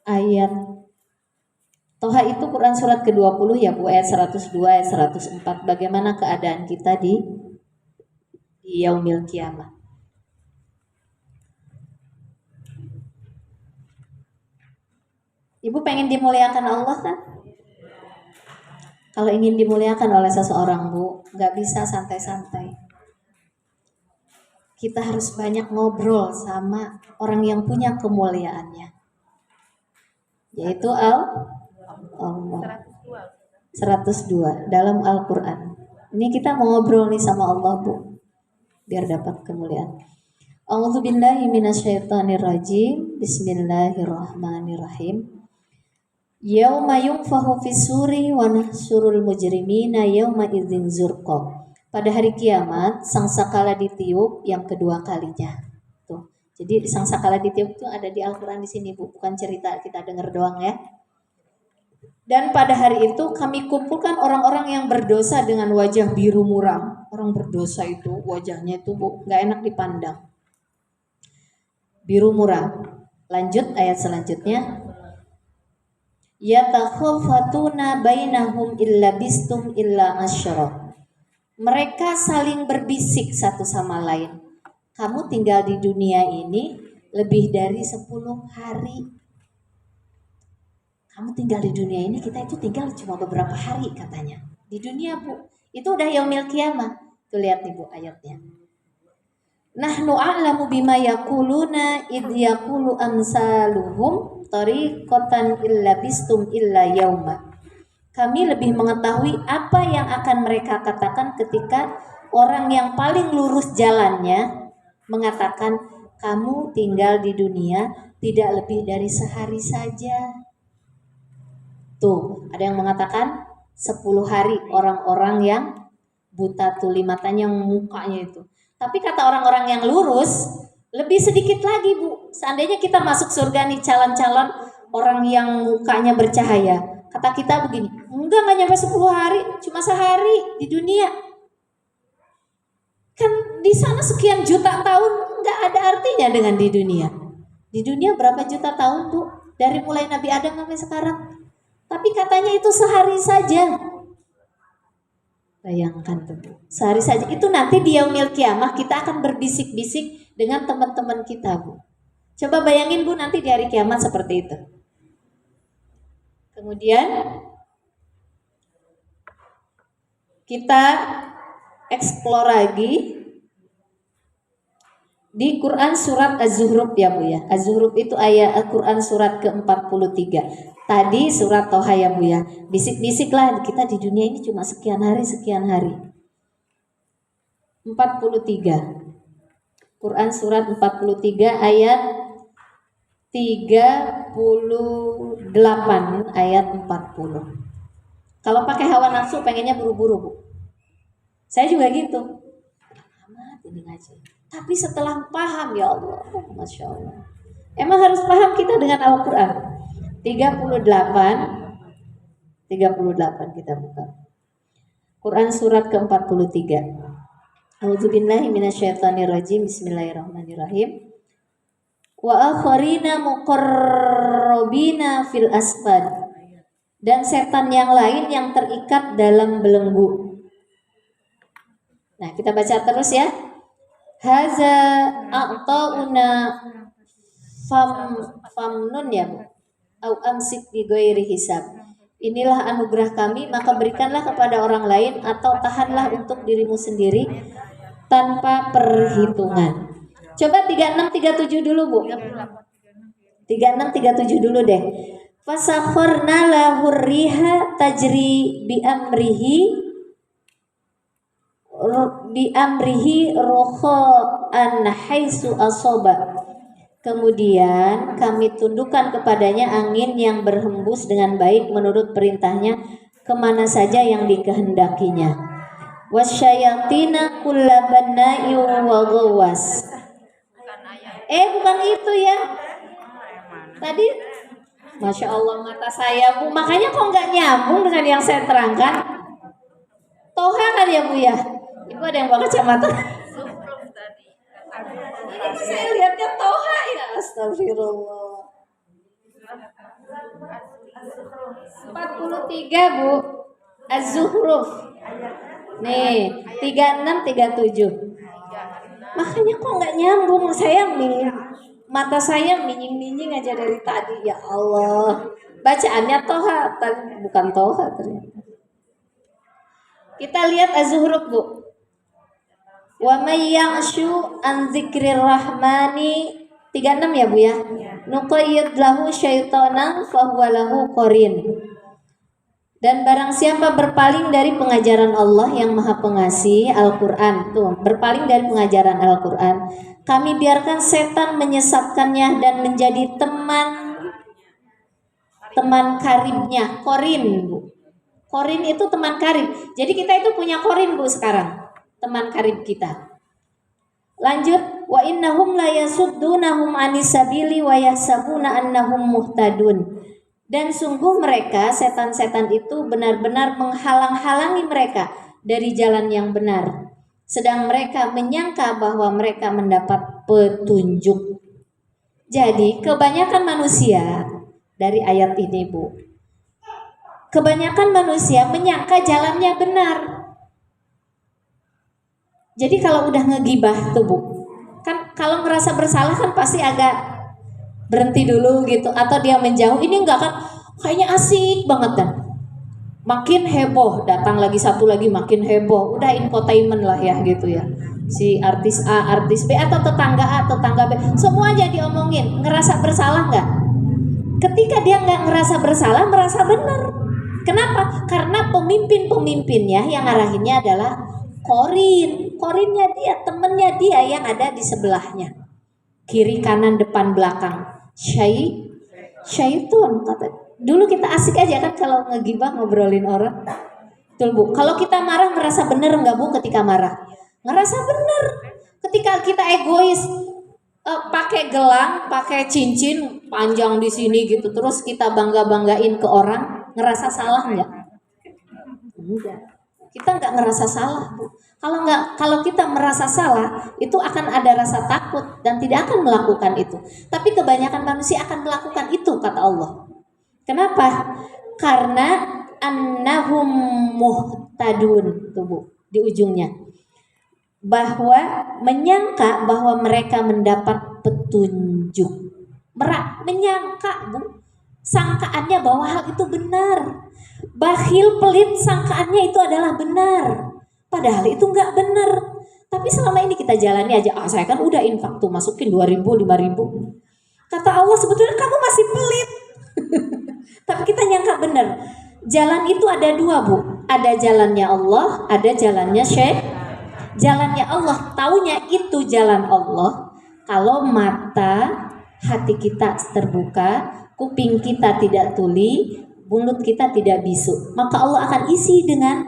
ayat Toha itu Quran surat ke-20 ya Bu, ayat 102 ayat 104. Bagaimana keadaan kita di yaumil kiamah. Ibu pengen dimuliakan Allah kan? Kalau ingin dimuliakan oleh seseorang Bu, nggak bisa santai-santai. Kita harus banyak ngobrol sama orang yang punya kemuliaannya, yaitu Allah 102 dalam Al-Quran. Ini kita mau ngobrol nih sama Allah Bu, biar dapat kemuliaan. A'udzubillahi minasyaitonirrajim. Bismillahirrahmanirrahim. Yauma yunfahu fis-suri wa nahsyurul mujrimina yauma idzin zurqa. Pada hari kiamat sangsakala ditiup yang kedua kalinya. Tuh. Jadi sangsakala ditiup itu ada di Al-Qur'an di sini Bu, bukan cerita kita dengar doang ya. Dan pada hari itu kami kumpulkan orang-orang yang berdosa dengan wajah biru muram. Orang berdosa itu wajahnya itu Bu, nggak enak dipandang. Biru muram. Lanjut ayat selanjutnya. Yatakhafatuna bainahum illa bistum illa asyara. Mereka saling berbisik satu sama lain. Kamu tinggal di dunia ini lebih dari 10 hari. Kamu tinggal di dunia ini, kita itu tinggal cuma beberapa hari katanya. Di dunia, Bu. Itu udah yaumil kiamah. Tuh lihat nih, Bu, ayatnya. Nahnu a'lamu bima yaquluna idh yaqulu amsaluhum tariqatan illa bistum illa yauma. Kami lebih mengetahui apa yang akan mereka katakan ketika orang yang paling lurus jalannya mengatakan kamu tinggal di dunia tidak lebih dari sehari saja. Tuh, ada yang mengatakan 10 hari orang-orang yang buta tuli matanya mukanya itu. Tapi kata orang-orang yang lurus, lebih sedikit lagi, Bu. Seandainya kita masuk surga nih calon-calon orang yang mukanya bercahaya. Kata kita begini, enggak nyampe 10 hari, cuma sehari di dunia. Kan di sana sekian juta tahun enggak ada artinya dengan di dunia. Di dunia berapa juta tahun, Bu? Dari mulai Nabi Adam sampai sekarang. Tapi katanya itu sehari saja. Bayangkan tuh, Bu. Sehari saja. Itu nanti di yaumil kiamah kita akan berbisik-bisik dengan teman-teman kita, Bu. Coba bayangin, Bu, nanti di hari kiamat seperti itu. Kemudian kita eksplor lagi di Quran surat Az-Zuhruf ya, Bu ya. Az-Zuhruf itu ayat Al-Quran surat ke-43. Tadi surat Toha ya, Bu ya. Bisik-bisiklah kita di dunia ini cuma sekian hari. 43. Quran surat 43 ayat 38 ayat 40. Kalau pakai hawa nafsu pengennya buru-buru, Bu. Saya juga gitu. Amat ini ngaji. Tapi setelah paham, ya Allah, Masya Allah. Emang harus paham kita dengan Al-Quran. 38 kita buka. Quran surat ke-43. A'udzubillahi minasyaitonirrajim. Bismillahirrahmanirrahim. Wa akharina muqarrabina fil asfad. Dan setan yang lain yang terikat dalam belenggu. Nah, kita baca terus ya. Haza a'ta'una famnun ya, Bu. Au amsik bi ghairi hisab. Inilah anugerah kami, maka berikanlah kepada orang lain atau tahanlah untuk dirimu sendiri tanpa perhitungan. Coba 3637 dulu, Bu. 3637 dulu deh. Fasakharna lahu riha tajri bi amrihi rokha'an haitsu asaba. Kemudian kami tundukkan kepadanya angin yang berhembus dengan baik menurut perintahnya kemana saja yang dikehendakinya. Wasyayatina kulla banna'in wa ghawwas. Bukan itu ya. Tadi Masya Allah mata saya, Bu. Makanya kok nggak nyambung dengan yang saya terangkan. Toha kan ya, Bu ya. Ibu ada yang bawa kacamata. Saya lihatnya Toha ya, astagfirullah. 43, Bu. Az-Zuhruf. Nih, 3637. Makanya kok nggak nyambung, mata saya minying-minying aja dari tadi, ya Allah. Bacaannya Toha, bukan Toha ternyata. Kita lihat Az-Zuhruf, Bu. Wa may ya'shu an dzikrir rahmani 36 ya, Bu ya. Nuqayyid lahu syaitanan fa huwa lahu qarin. Dan barang siapa berpaling dari pengajaran Allah yang Maha Pengasih, Al-Qur'an, tuh, berpaling dari pengajaran Al-Qur'an, kami biarkan setan menyesatkannya dan menjadi teman karibnya, qarin, Bu. Qarin itu teman karib. Jadi kita itu punya qarin, Bu, sekarang. Teman karib kita. Lanjut, wa innahum la yasuddunahum anis sabili wa yahsabuna annahum muhtadun. Dan sungguh mereka, setan-setan itu benar-benar menghalang-halangi mereka dari jalan yang benar. Sedang mereka menyangka bahwa mereka mendapat petunjuk. Jadi kebanyakan manusia, dari ayat ini, Bu, kebanyakan manusia menyangka jalannya benar. Jadi kalau udah ngegibah tuh, Bu, kan Kalau ngerasa bersalah kan pasti agak berhenti dulu gitu, atau dia menjauh. Ini enggak kan, kayaknya asik banget dan makin heboh, datang lagi satu lagi makin heboh, udah infotainment lah ya gitu ya, si artis A, artis B, atau tetangga A, tetangga B, semua jadi omongin. Ngerasa bersalah nggak? Ketika dia nggak ngerasa bersalah, merasa benar. Kenapa? Karena pemimpinnya yang ngarahinnya adalah korinnya dia, temennya dia yang ada di sebelahnya, kiri kanan depan belakang, syaitun kata. Dulu kita asik aja kan kalau ngegibah ngobrolin orang. Betul Bu. Kalau kita marah ngerasa bener nggak Bu ketika marah? Ngerasa bener. Ketika kita egois, pakai gelang, pakai cincin panjang di sini gitu, terus kita banggain ke orang, ngerasa salah nggak? Enggak. Kita nggak ngerasa salah Bu. Kalau kita merasa salah, itu akan ada rasa takut dan tidak akan melakukan itu. Tapi kebanyakan manusia akan melakukan itu kata Allah. Kenapa? Karena annahum muhtadun tuh Bu, di ujungnya. Bahwa menyangka bahwa mereka mendapat petunjuk. Menyangka Bu, sangkaannya bahwa hal itu benar. Bakhil pelit sangkaannya itu adalah benar. Padahal itu enggak benar. Tapi selama ini kita jalani aja, saya kan udah infak tuh, masukin 2.000, 5.000. Kata Allah sebetulnya kamu masih pelit. Tapi kita nyangka benar. Jalan itu ada dua Bu, ada jalannya Allah, ada jalannya Jalannya Allah, taunya itu jalan Allah kalau mata hati kita terbuka, kuping kita tidak tuli, mulut kita tidak bisu. Maka Allah akan isi dengan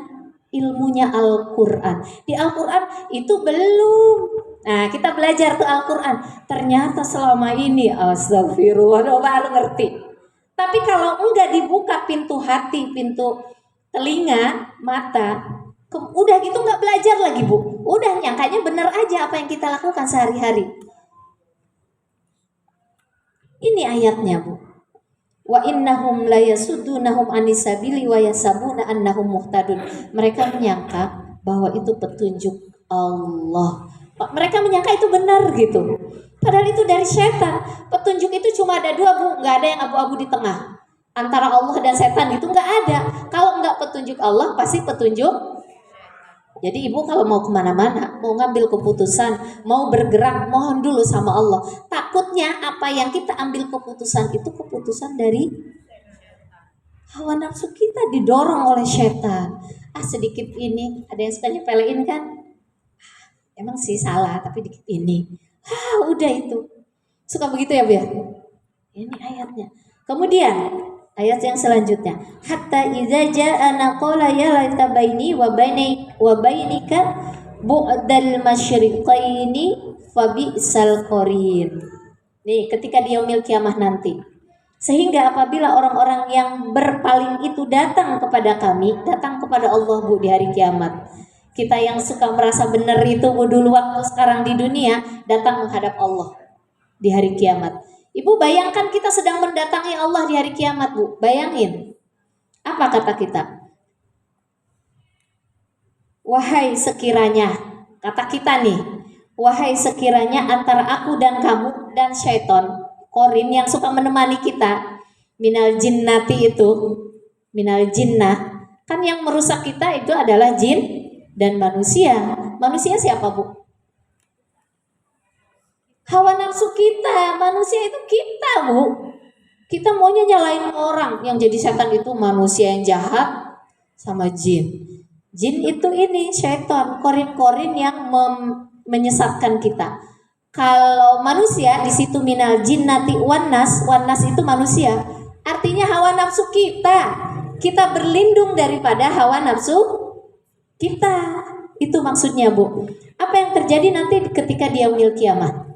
ilmunya Al-Quran. Di Al-Quran itu belum. Nah kita belajar tuh Al-Quran, ternyata selama ini astagfirullah baru ngerti. Tapi kalau enggak dibuka pintu hati, pintu telinga, mata, udah gitu enggak belajar lagi Bu. Udah nyangkanya bener aja apa yang kita lakukan sehari-hari. Ini ayatnya Bu. Wa innahum la yasuddunahum anisabili wa yasabuna annahum muhtadun. Mereka menyangka bahwa itu petunjuk Allah. Mereka menyangka itu benar gitu. Padahal itu dari setan. Petunjuk itu cuma ada dua Bu, nggak ada yang abu-abu di tengah. Antara Allah dan setan itu nggak ada. Kalau nggak petunjuk Allah, pasti petunjuk. Jadi ibu kalau mau kemana-mana, mau ngambil keputusan, mau bergerak, mohon dulu sama Allah. Takutnya apa yang kita ambil keputusan itu keputusan dari hawa nafsu kita, didorong oleh setan. Sedikit ini, ada yang suka nyepelein kan? Emang sih salah, tapi dikit ini. Udah itu. Suka begitu ya Bu ya? Ini ayatnya. Kemudian ayat yang selanjutnya, hatta idza ja'ana qala ya laita baini wa bainika bu'dal masyriqaini fa bi'sal qarin. Nih, ketika di yaumil kiamah nanti. Sehingga apabila orang-orang yang berpaling itu datang kepada kami, datang kepada Allah Bu di hari kiamat. Kita yang suka merasa benar itu Bu dulu waktu sekarang di dunia, datang menghadap Allah di hari kiamat. Ibu bayangkan kita sedang mendatangi Allah di hari kiamat Bu. Bayangin. Apa kata kita? Wahai sekiranya, kata kita nih, wahai sekiranya antara aku dan kamu dan syaitan, korin yang suka menemani kita, minal jinnati itu, minal jinnah, kan yang merusak kita itu adalah jin dan manusia. Manusia siapa Bu? Hawa nafsu kita, manusia itu kita Bu. Kita maunya nyalain orang, yang jadi setan itu manusia yang jahat sama jin. Jin itu ini syaitan, korin-korin yang menyesatkan kita. Kalau manusia di situ minal jinnati wannas itu manusia. Artinya hawa nafsu kita. Kita berlindung daripada hawa nafsu kita. Itu maksudnya Bu. Apa yang terjadi nanti ketika di yaumil kiamat?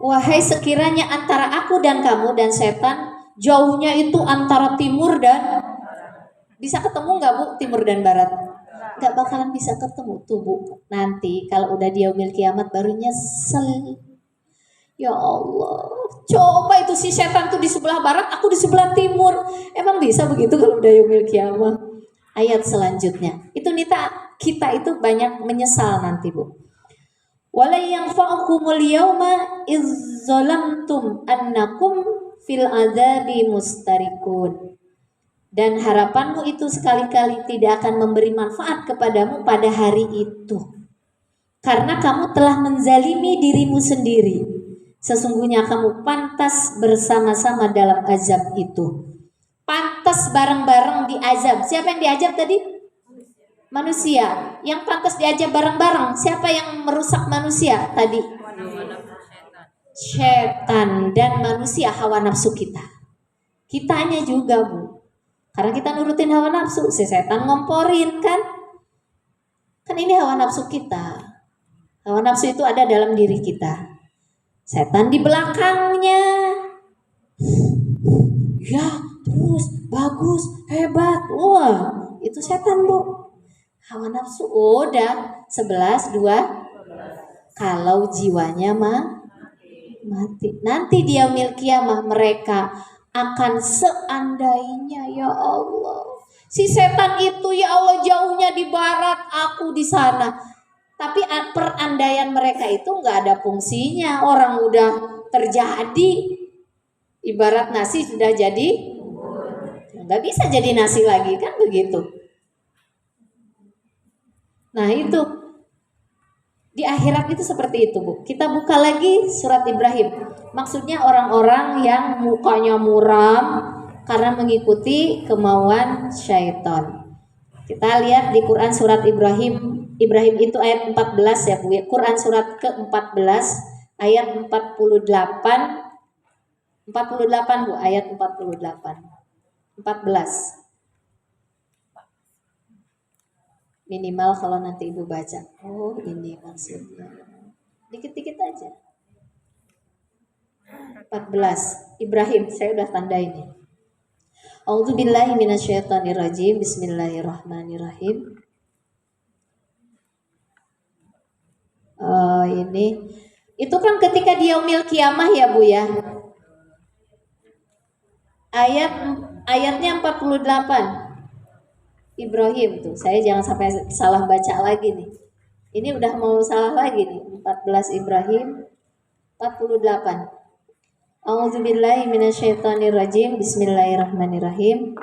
Wahai sekiranya antara aku dan kamu dan setan jauhnya itu antara timur dan bisa ketemu nggak Bu timur dan barat? Nggak bakalan bisa ketemu tuh Bu. Nanti kalau udah di yaumil kiamat baru nyesel. Ya Allah, coba itu si setan tuh di sebelah barat, aku di sebelah timur. Emang bisa begitu kalau udah yaumil kiamat? Ayat selanjutnya. Itu kita itu banyak menyesal nanti Bu. Wala yanfa'ukumul yawma idz zalamtum annakum fil adzabi mustarikun. Dan harapanmu itu sekali-kali tidak akan memberi manfaat kepadamu pada hari itu, karena kamu telah menzalimi dirimu sendiri. Sesungguhnya kamu pantas bersama-sama dalam azab itu. Pantas bareng-bareng di azab. Siapa yang diazab tadi? Manusia. Yang pantas diazab bareng-bareng. Siapa yang merusak manusia tadi? Setan dan manusia, hawa nafsu kita. Kitanya juga, Bu. Karena kita nurutin hawa nafsu, si setan ngomporin kan? Kan ini hawa nafsu kita. Hawa nafsu itu ada dalam diri kita. Setan di belakangnya. Ya, terus bagus, hebat. Wah, itu setan, Bu. Hawa nafsu udah 11, 2. Kalau jiwanya mati. Nanti di yaumil kiamah mereka akan seandainya, ya Allah. Si setan itu, ya Allah, jauhnya di barat, aku di sana. Tapi perandaian mereka itu nggak ada fungsinya. Orang udah terjadi, ibarat nasi sudah jadi, nggak bisa jadi nasi lagi, kan begitu. Nah itu di akhirat itu seperti itu, Bu. Kita buka lagi surat Ibrahim. Maksudnya orang-orang yang mukanya muram karena mengikuti kemauan syaitan. Kita lihat di Quran surat Ibrahim. Ibrahim itu ayat 14 ya, Bu. Quran surat ke-14 ayat 48. 48, Bu, ayat 48. 14. Minimal kalau nanti Ibu baca. Oh, ini maksudnya. Dikit-dikit aja. 14. Ibrahim, saya udah tanda ini. A'udzubillahi minasyaitonirrajim. Bismillahirrahmanirrahim. Ini itu kan ketika di yaumil kiamah ya, Bu ya. Ayatnya 48. Ibrahim tuh, saya jangan sampai salah baca lagi nih. Ini udah mau salah lagi nih. 14 Ibrahim 48. A'udzubillahi minasyaitonirrajim. Bismillahirrahmanirrahim.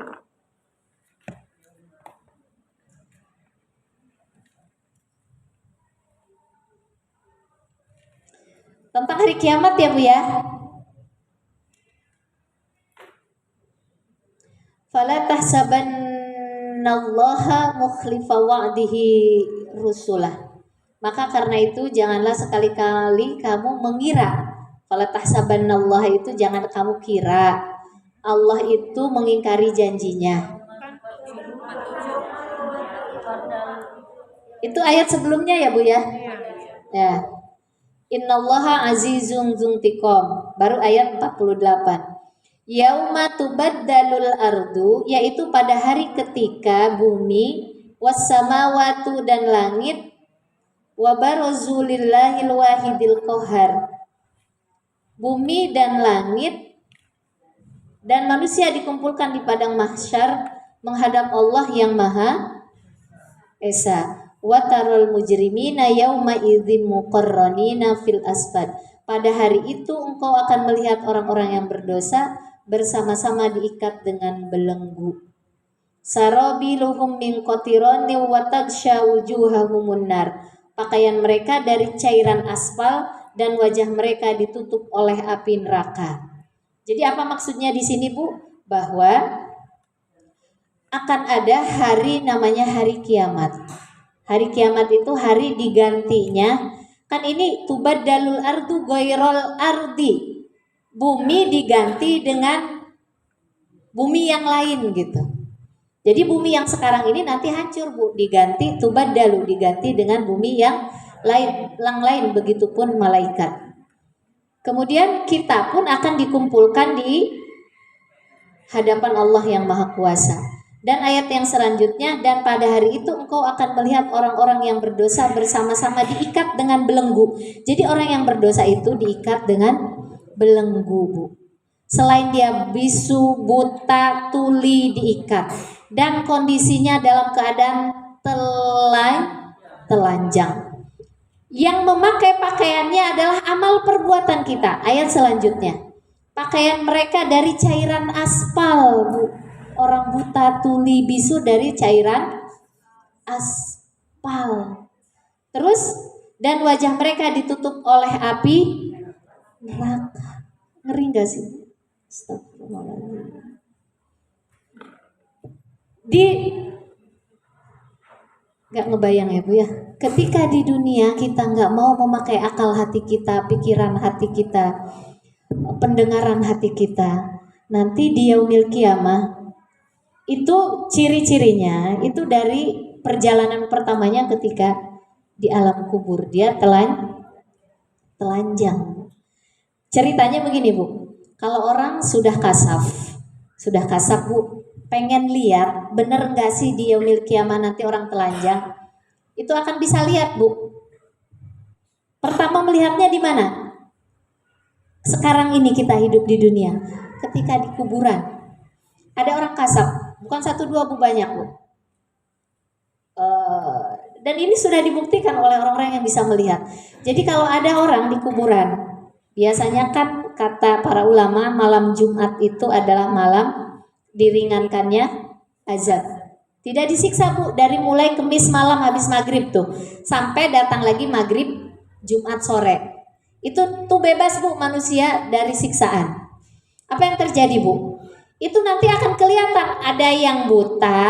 Tentang hari kiamat ya, Bu ya. Fala tahsabannallaha mukhlifa wa'dihi rusulah. Maka karena itu janganlah sekali-kali kamu mengira. Fala tahsabannallaha itu jangan kamu kira Allah itu mengingkari janjinya. Itu ayat sebelumnya ya, Bu ya. Ya. Innallaha azizun dzuntiqam. Baru ayat 48. Yauma tubaddalul ardu, yaitu pada hari ketika bumi, wassamawatu dan langit, wabarozu lillahil wahidil qahar. Bumi dan langit dan manusia dikumpulkan di padang mahsyar menghadap Allah yang Maha Esa. Wa tarul mujrimina yauma idzim muqarranina fil asfad. Pada hari itu engkau akan melihat orang-orang yang berdosa bersama-sama diikat dengan belenggu. Sarabiluhum min qatirani wa tagsha wujuhahumun nar. Pakaian mereka dari cairan aspal dan wajah mereka ditutup oleh api neraka. Jadi apa maksudnya di sini, Bu? Bahwa akan ada hari namanya hari kiamat. Hari kiamat itu hari digantinya. Kan ini tubaddalul ardu ghairal ardi. Bumi diganti dengan bumi yang lain gitu. Jadi bumi yang sekarang ini nanti hancur, Bu, diganti tubaddalu, diganti dengan bumi yang lain, begitupun malaikat. Kemudian kita pun akan dikumpulkan di hadapan Allah yang Maha Kuasa. Dan ayat yang selanjutnya, dan pada hari itu engkau akan melihat orang-orang yang berdosa bersama-sama diikat dengan belenggu. Jadi orang yang berdosa itu diikat dengan belenggu, Bu. Selain dia bisu, buta, tuli, diikat, dan kondisinya dalam keadaan telanjang. Yang memakai pakaiannya adalah amal perbuatan kita. Ayat selanjutnya. Pakaian mereka dari cairan aspal, Bu. Orang buta, tuli, bisu dari cairan aspal. Terus, dan wajah mereka ditutup oleh api neraka. Ngeri gak sih? Astagfirullahaladzim. Gak ngebayang ya Bu ya. Ketika di dunia kita gak mau memakai akal hati kita, pikiran hati kita, pendengaran hati kita, nanti di yaumil kiamah itu ciri-cirinya itu dari perjalanan pertamanya ketika di alam kubur dia telanjang. Ceritanya begini Bu, kalau orang sudah kasaf Bu, pengen lihat bener nggak sih di yaumil kiamah nanti orang telanjang, itu akan bisa lihat Bu. Pertama melihatnya di mana? Sekarang ini kita hidup di dunia, ketika di kuburan ada orang kasaf, bukan satu dua Bu, banyak Bu. Dan ini sudah dibuktikan oleh orang-orang yang bisa melihat. Jadi kalau ada orang di kuburan, biasanya kan kata para ulama malam Jumat itu adalah malam diringankannya azab. Tidak disiksa Bu, dari mulai Kemis malam habis maghrib tuh sampai datang lagi maghrib Jumat sore. Itu tuh bebas Bu manusia dari siksaan. Apa yang terjadi Bu? Itu nanti akan kelihatan ada yang buta,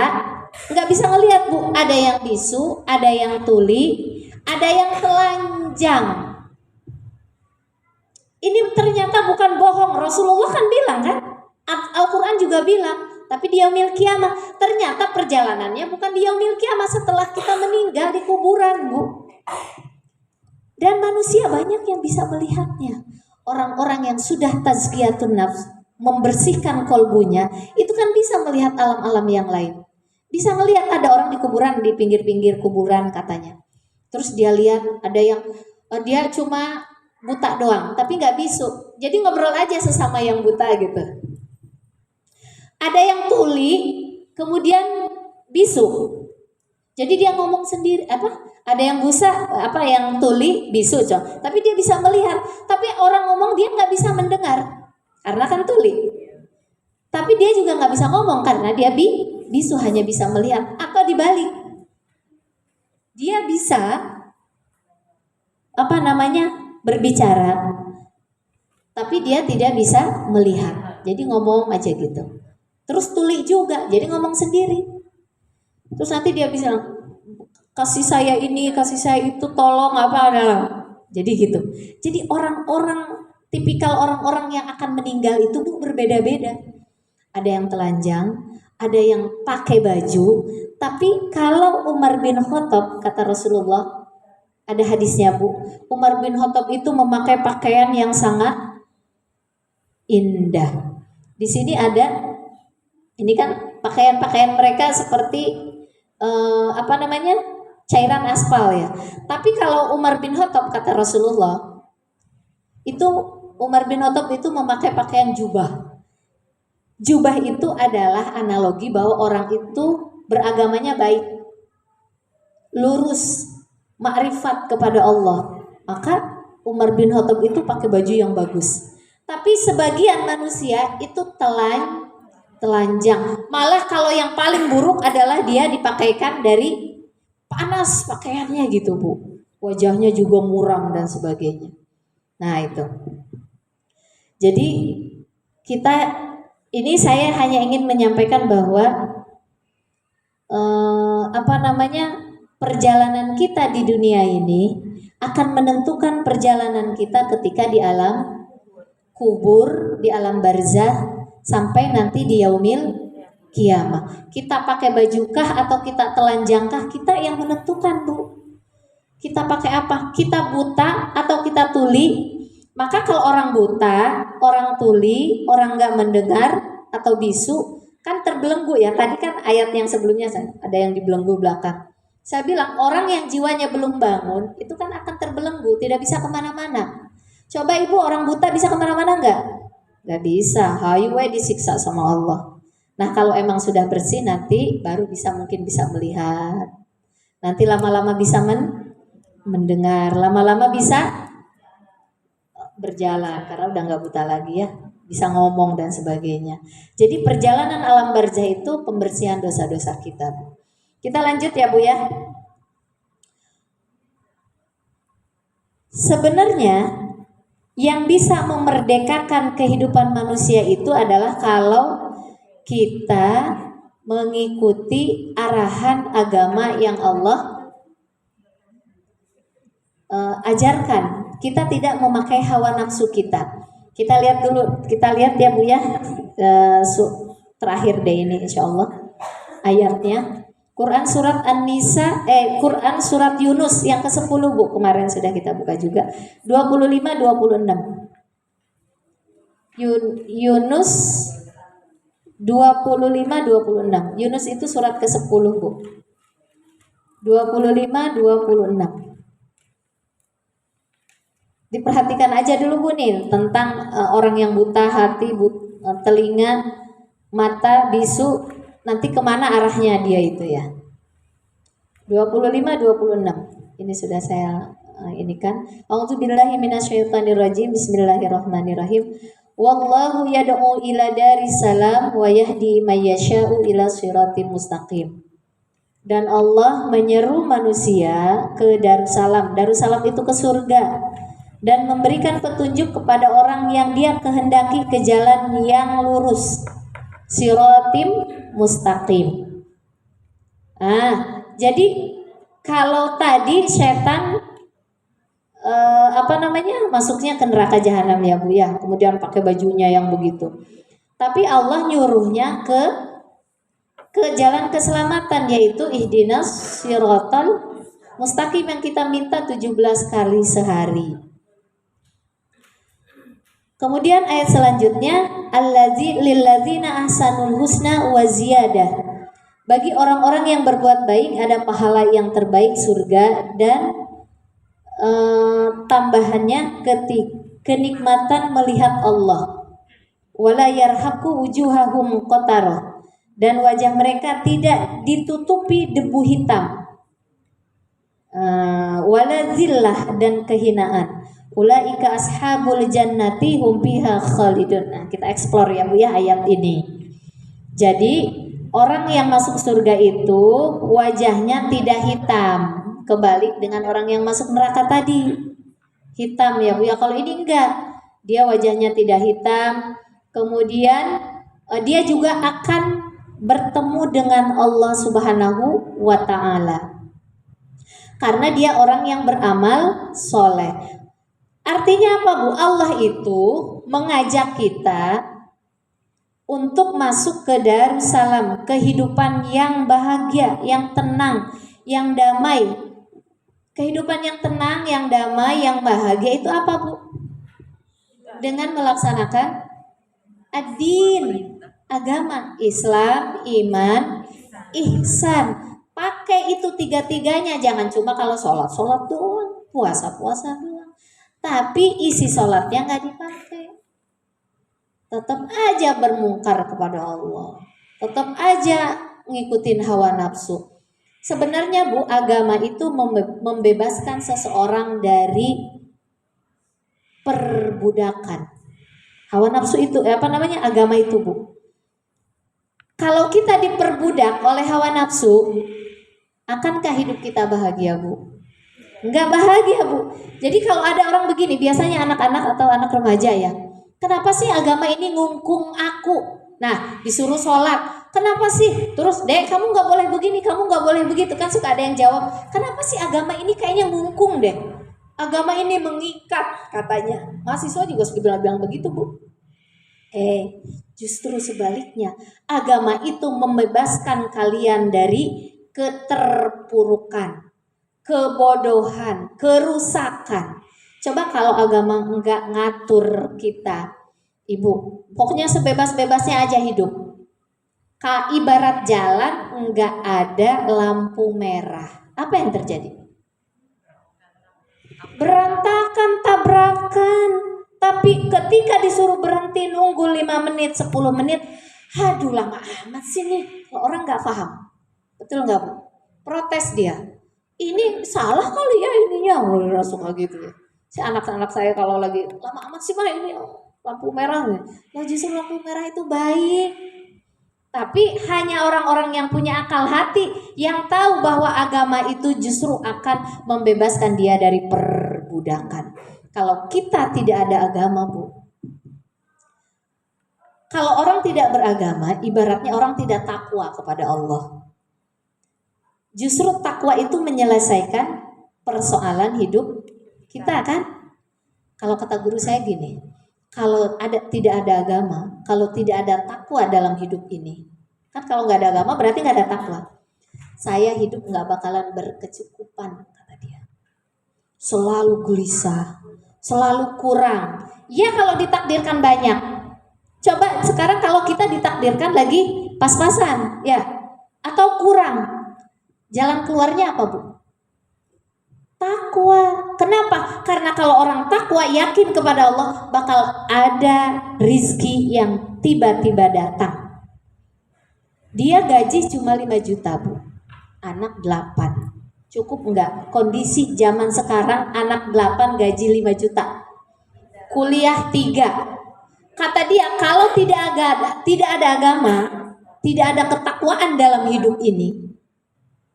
nggak bisa ngelihat Bu, ada yang bisu, ada yang tuli, ada yang telanjang. Ini ternyata bukan bohong. Rasulullah kan bilang kan, Al-Quran juga bilang, tapi di yaumil kiamah. Ternyata perjalanannya bukan di yaumil kiamah, setelah kita meninggal di kuburan Bu. Dan manusia banyak yang bisa melihatnya. Orang-orang yang sudah tazkiyatun nafs, membersihkan kolbunya, itu kan bisa melihat alam-alam yang lain. Bisa melihat ada orang di kuburan, di pinggir-pinggir kuburan katanya. Terus dia lihat ada yang dia cuma buta doang, tapi nggak bisu. Jadi ngobrol aja sesama yang buta gitu. Ada yang tuli, kemudian bisu. Jadi dia ngomong sendiri ada yang busa, yang tuli, bisu, tapi dia bisa melihat. Tapi orang ngomong dia nggak bisa mendengar, karena kan tuli. Tapi dia juga nggak bisa ngomong karena dia bisu, hanya bisa melihat. Atau dibalik, dia bisa berbicara, tapi dia tidak bisa melihat. Jadi ngomong aja gitu. Terus tuli juga, jadi ngomong sendiri. Terus nanti dia bisa kasih saya ini, kasih saya itu, tolong jadi gitu. Jadi tipikal orang-orang yang akan meninggal itu Bu berbeda-beda. Ada yang telanjang, ada yang pakai baju. Tapi kalau Umar bin Khattab, kata Rasulullah, ada hadisnya Bu, Umar bin Khattab itu memakai pakaian yang sangat indah. Di sini ada, ini kan pakaian-pakaian mereka seperti cairan aspal ya. Tapi kalau Umar bin Khattab, kata Rasulullah, itu Umar bin Khattab itu memakai pakaian jubah. Jubah itu adalah analogi bahwa orang itu beragamanya baik, lurus, makrifat kepada Allah. Maka Umar bin Khattab itu pakai baju yang bagus. Tapi sebagian manusia itu telanjang. Malah kalau yang paling buruk adalah dia dipakaikan dari panas pakaiannya gitu Bu. Wajahnya juga muram dan sebagainya. Nah itu. Jadi saya hanya ingin menyampaikan bahwa perjalanan kita di dunia ini akan menentukan perjalanan kita ketika di alam kubur, di alam barzah, sampai nanti di yaumil kiamah. Kita pakai bajukah atau kita telanjangkah, kita yang menentukan Bu. Kita pakai apa? Kita buta atau kita tuli? Maka kalau orang buta, orang tuli, orang nggak mendengar atau bisu, kan terbelenggu ya. Tadi kan ayat yang sebelumnya ada yang dibelenggu belakang. Saya bilang orang yang jiwanya belum bangun itu kan akan terbelenggu, tidak bisa kemana-mana. Coba Ibu, orang buta bisa kemana-mana nggak? Nggak bisa, hayu disiksa sama Allah. Nah kalau emang sudah bersih nanti baru mungkin bisa melihat. Nanti lama-lama bisa mendengar, lama-lama bisa berjalan karena udah nggak buta lagi ya, bisa ngomong dan sebagainya. Jadi perjalanan alam barzah itu pembersihan dosa-dosa kita. Kita lanjut ya Bu ya. Sebenarnya yang bisa memerdekakan kehidupan manusia itu adalah kalau kita mengikuti arahan agama yang Allah ajarkan. Kita tidak memakai hawa nafsu kita. Kita lihat dulu, kita lihat ya Bu ya, terakhir deh ini insya Allah ayatnya. Quran surat An-Nisa, Quran surat Yunus yang ke-10 Bu, kemarin sudah kita buka juga. 25-26. Yunus 25-26. Yunus itu surat ke-10 Bu. 25-26. Diperhatikan aja dulu Bu nih tentang orang yang buta hati, telinga, mata, bisu, nanti kemana arahnya dia itu ya. 25-26. Ini sudah saya ini kan. A'udzubillahi minasyaitonirrajim. Bismillahirrahmanirrahim. Wallahu yad'u ila daris salam wa yahdi may yasha'u ila siratim mustaqim. Dan Allah menyeru manusia ke Darussalam. Darussalam itu ke surga. Dan memberikan petunjuk kepada orang yang dia kehendaki ke jalan yang lurus. Siratim mustaqim. Jadi kalau tadi setan masuknya ke neraka jahanam ya Bu ya, kemudian pakai bajunya yang begitu. Tapi Allah nyuruhnya ke jalan keselamatan, yaitu ihdinas siratal mustaqim yang kita minta 17 kali sehari. Kemudian ayat selanjutnya, lilladzina ahsanul husna wa ziyadah. Bagi orang-orang yang berbuat baik ada pahala yang terbaik, surga, dan tambahannya kenikmatan melihat Allah. Wala yarhaqu wujuhahum qatarah. Dan wajah mereka tidak ditutupi debu hitam. Wala zillah, dan kehinaan. Ulaika ashabul jannati hum fiha khalidun. Nah, kita explore ya Bu ya ayat ini. Jadi orang yang masuk surga itu wajahnya tidak hitam, kebalik dengan orang yang masuk neraka tadi. Hitam ya Bu ya. Kalau ini enggak, dia wajahnya tidak hitam. Kemudian dia juga akan bertemu dengan Allah Subhanahu wa ta'ala. Karena dia orang yang beramal soleh. Artinya apa Bu? Allah itu mengajak kita untuk masuk ke Darussalam, kehidupan yang bahagia, yang tenang, yang damai. Kehidupan yang tenang, yang damai, yang bahagia itu apa Bu? Dengan melaksanakan ad-din, agama, Islam, iman, ihsan. Pakai itu tiga-tiganya, jangan cuma kalau sholat doang, puasa doang. Tapi isi sholatnya nggak dipakai, tetap aja bermungkar kepada Allah, tetap aja ngikutin hawa nafsu. Sebenarnya Bu, agama itu membebaskan seseorang dari perbudakan. Hawa nafsu itu agama itu Bu. Kalau kita diperbudak oleh hawa nafsu, akankah hidup kita bahagia Bu? Enggak bahagia Bu. Jadi kalau ada orang begini, biasanya anak-anak atau anak remaja ya, kenapa sih agama ini ngungkung aku? Nah, disuruh sholat, kenapa sih? Terus dek, kamu gak boleh begini, kamu gak boleh begitu. Kan suka ada yang jawab, kenapa sih agama ini kayaknya ngungkung deh, agama ini mengikat katanya. Mahasiswa juga suka bilang begitu Bu. Justru sebaliknya, agama itu membebaskan kalian dari keterpurukan, kebodohan, kerusakan. Coba kalau agama enggak ngatur kita, Ibu, pokoknya sebebas-bebasnya aja hidup. Ibarat jalan enggak ada lampu merah, apa yang terjadi? Berantakan, tabrakan. Tapi ketika disuruh berhenti nunggu 5 menit, 10 menit, aduh lama amat sih nih, orang enggak paham. Betul enggak Bu? Protes dia. ini salah kali ya ininya, langsung kayak gitu ya. Si anak-anak saya kalau lagi lama amat sih mah ini lampu merah ya. Ya justru lampu merah itu baik. Tapi hanya orang-orang yang punya akal hati yang tahu bahwa agama itu justru akan membebaskan dia dari perbudakan. Kalau kita tidak ada agama, Bu. Kalau orang tidak beragama, ibaratnya orang tidak takwa kepada Allah. Justru takwa itu menyelesaikan persoalan hidup kita kan? Kalau kata guru saya gini, kalau tidak ada agama, kalau tidak ada takwa dalam hidup ini, kan kalau nggak ada agama berarti nggak ada takwa. Saya hidup nggak bakalan berkecukupan, kata dia. Selalu gelisah, selalu kurang. Ya kalau ditakdirkan banyak. Coba sekarang kalau kita ditakdirkan lagi pas-pasan, ya, atau kurang. Jalan keluarnya apa, Bu? Takwa. Kenapa? Karena kalau orang takwa yakin kepada Allah bakal ada rizki yang tiba-tiba datang. Dia gaji cuma 5 juta, Bu. Anak 8. Cukup enggak? Kondisi zaman sekarang anak 8 gaji 5 juta. Kuliah 3. Kata dia kalau tidak ada agama, tidak ada ketakwaan dalam hidup ini,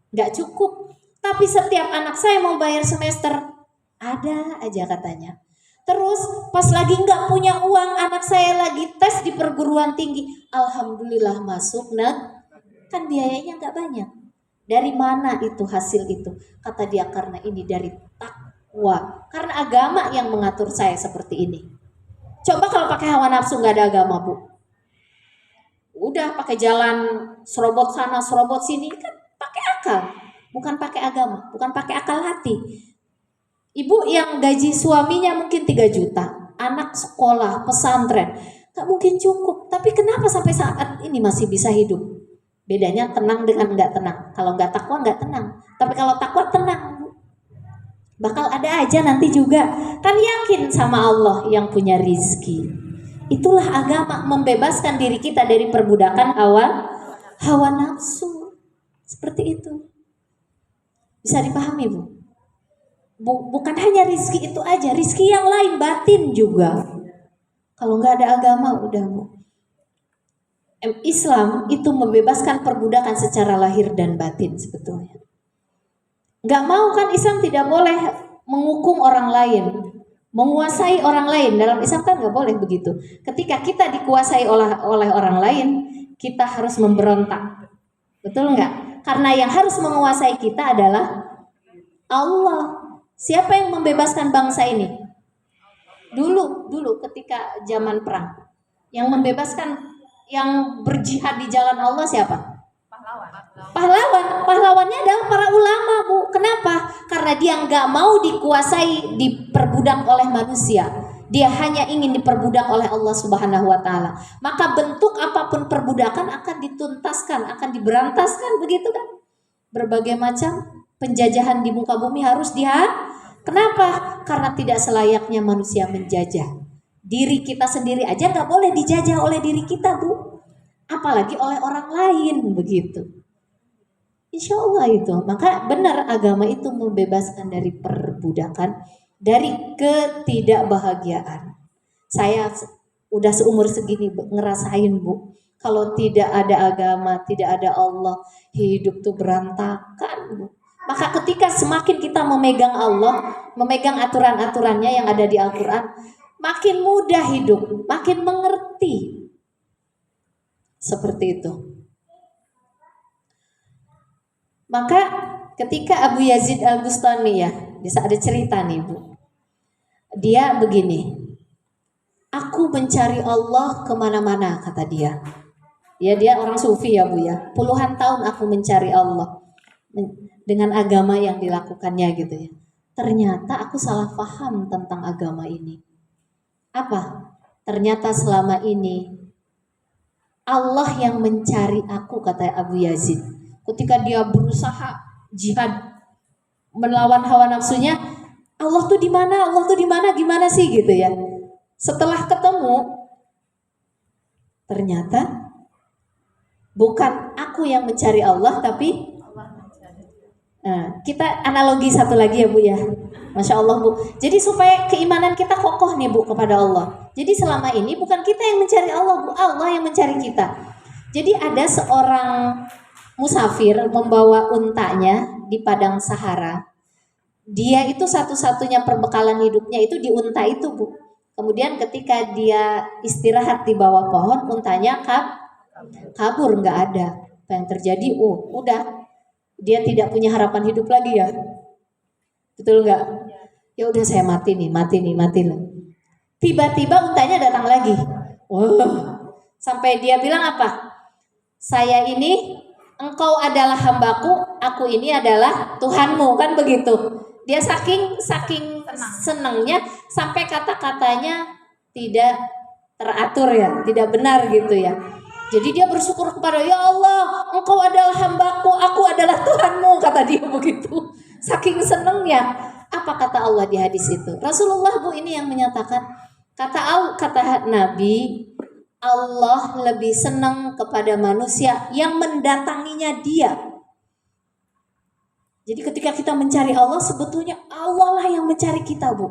nggak cukup. Tapi setiap anak saya mau bayar semester, ada aja katanya. Terus pas lagi nggak punya uang, anak saya lagi tes di perguruan tinggi, alhamdulillah masuk kan biayanya nggak banyak. Dari mana itu hasil itu? Kata dia karena ini dari takwa, karena agama yang mengatur saya seperti ini. Coba kalau pakai hawa nafsu nggak ada agama, Bu, udah pakai jalan serobot sana serobot sini, kan pakai akal, bukan pakai agama, bukan pakai akal hati. Ibu yang gaji suaminya mungkin 3 juta, anak sekolah, pesantren, gak mungkin cukup. Tapi kenapa sampai saat ini masih bisa hidup? Bedanya tenang dengan gak tenang. Kalau gak takwa gak tenang, tapi kalau takwa tenang. Bakal ada aja nanti juga. Kan yakin sama Allah yang punya rizki. Itulah agama, membebaskan diri kita dari perbudakan hawa nafsu. Seperti itu. Bisa dipahami, Bu? Bukan hanya rizki itu aja, rizki yang lain, batin juga. Kalau nggak ada agama, udah, Bu. Islam itu membebaskan perbudakan secara lahir dan batin sebetulnya. Nggak mau kan Islam tidak boleh menghukum orang lain, menguasai orang lain. Dalam Islam kan nggak boleh begitu. Ketika kita dikuasai oleh orang lain, kita harus memberontak. Betul nggak? Karena yang harus menguasai kita adalah Allah. Siapa yang membebaskan bangsa ini? Dulu ketika zaman perang, yang membebaskan, yang berjihad di jalan Allah siapa? Pahlawannya adalah para ulama, Bu. Kenapa? Karena dia nggak mau dikuasai, diperbudak oleh manusia. Dia hanya ingin diperbudak oleh Allah Subhanahu wa Ta'ala. Maka bentuk apapun perbudakan akan dituntaskan, akan diberantaskan, begitu kan? Berbagai macam penjajahan di muka bumi harus Kenapa? Karena tidak selayaknya manusia menjajah. Diri kita sendiri aja nggak boleh dijajah oleh diri kita, Bu. Apalagi oleh orang lain, begitu. Insya Allah itu. Maka benar agama itu membebaskan dari perbudakan, dari ketidakbahagiaan. Saya udah seumur segini ngerasain, Bu. Kalau tidak ada agama, tidak ada Allah, hidup tuh berantakan, Bu. Maka ketika semakin kita memegang Allah, memegang aturan-aturannya yang ada di Al-Quran, makin mudah hidup, makin mengerti. Seperti itu. Maka ketika Abu Yazid Al-Bustami, ya, bisa ada cerita nih, Bu. Dia begini, aku mencari Allah kemana-mana, kata dia. Dia orang sufi ya, Bu, ya. Puluhan tahun aku mencari Allah dengan agama yang dilakukannya gitu ya. Ternyata aku salah paham tentang agama ini. Apa? Ternyata selama ini Allah yang mencari aku, kata Abu Yazid. Ketika dia berusaha jihad melawan hawa nafsunya, Allah tuh di mana? Allah tuh di mana? Gimana sih gitu ya? Setelah ketemu, ternyata bukan aku yang mencari Allah, tapi Nah, kita analogi satu lagi ya Bu ya. Masya Allah Bu. Jadi supaya keimanan kita kokoh nih Bu kepada Allah. Jadi selama ini bukan kita yang mencari Allah Bu, Allah yang mencari kita. Jadi ada seorang musafir membawa untanya di padang Sahara. Dia itu satu-satunya perbekalan hidupnya itu di unta itu Bu. Kemudian ketika dia istirahat di bawah pohon, untanya kabur, nggak ada. Apa yang terjadi? Udah dia tidak punya harapan hidup lagi ya, betul nggak? Ya udah saya mati nih. Tiba-tiba untanya datang lagi. Wah, sampai dia bilang apa? Saya ini, engkau adalah hambaku, aku ini adalah Tuhanmu, kan begitu. Dia saking senangnya sampai kata-katanya tidak teratur ya, tidak benar gitu ya. Jadi dia bersyukur kepada ya Allah, engkau adalah hambaku, aku adalah Tuhanmu, kata dia begitu. Saking senengnya. Apa kata Allah di hadis itu? Rasulullah Bu ini yang menyatakan, kata Nabi, Allah lebih senang kepada manusia yang mendatanginya dia. Jadi ketika kita mencari Allah, sebetulnya Allah lah yang mencari kita Bu.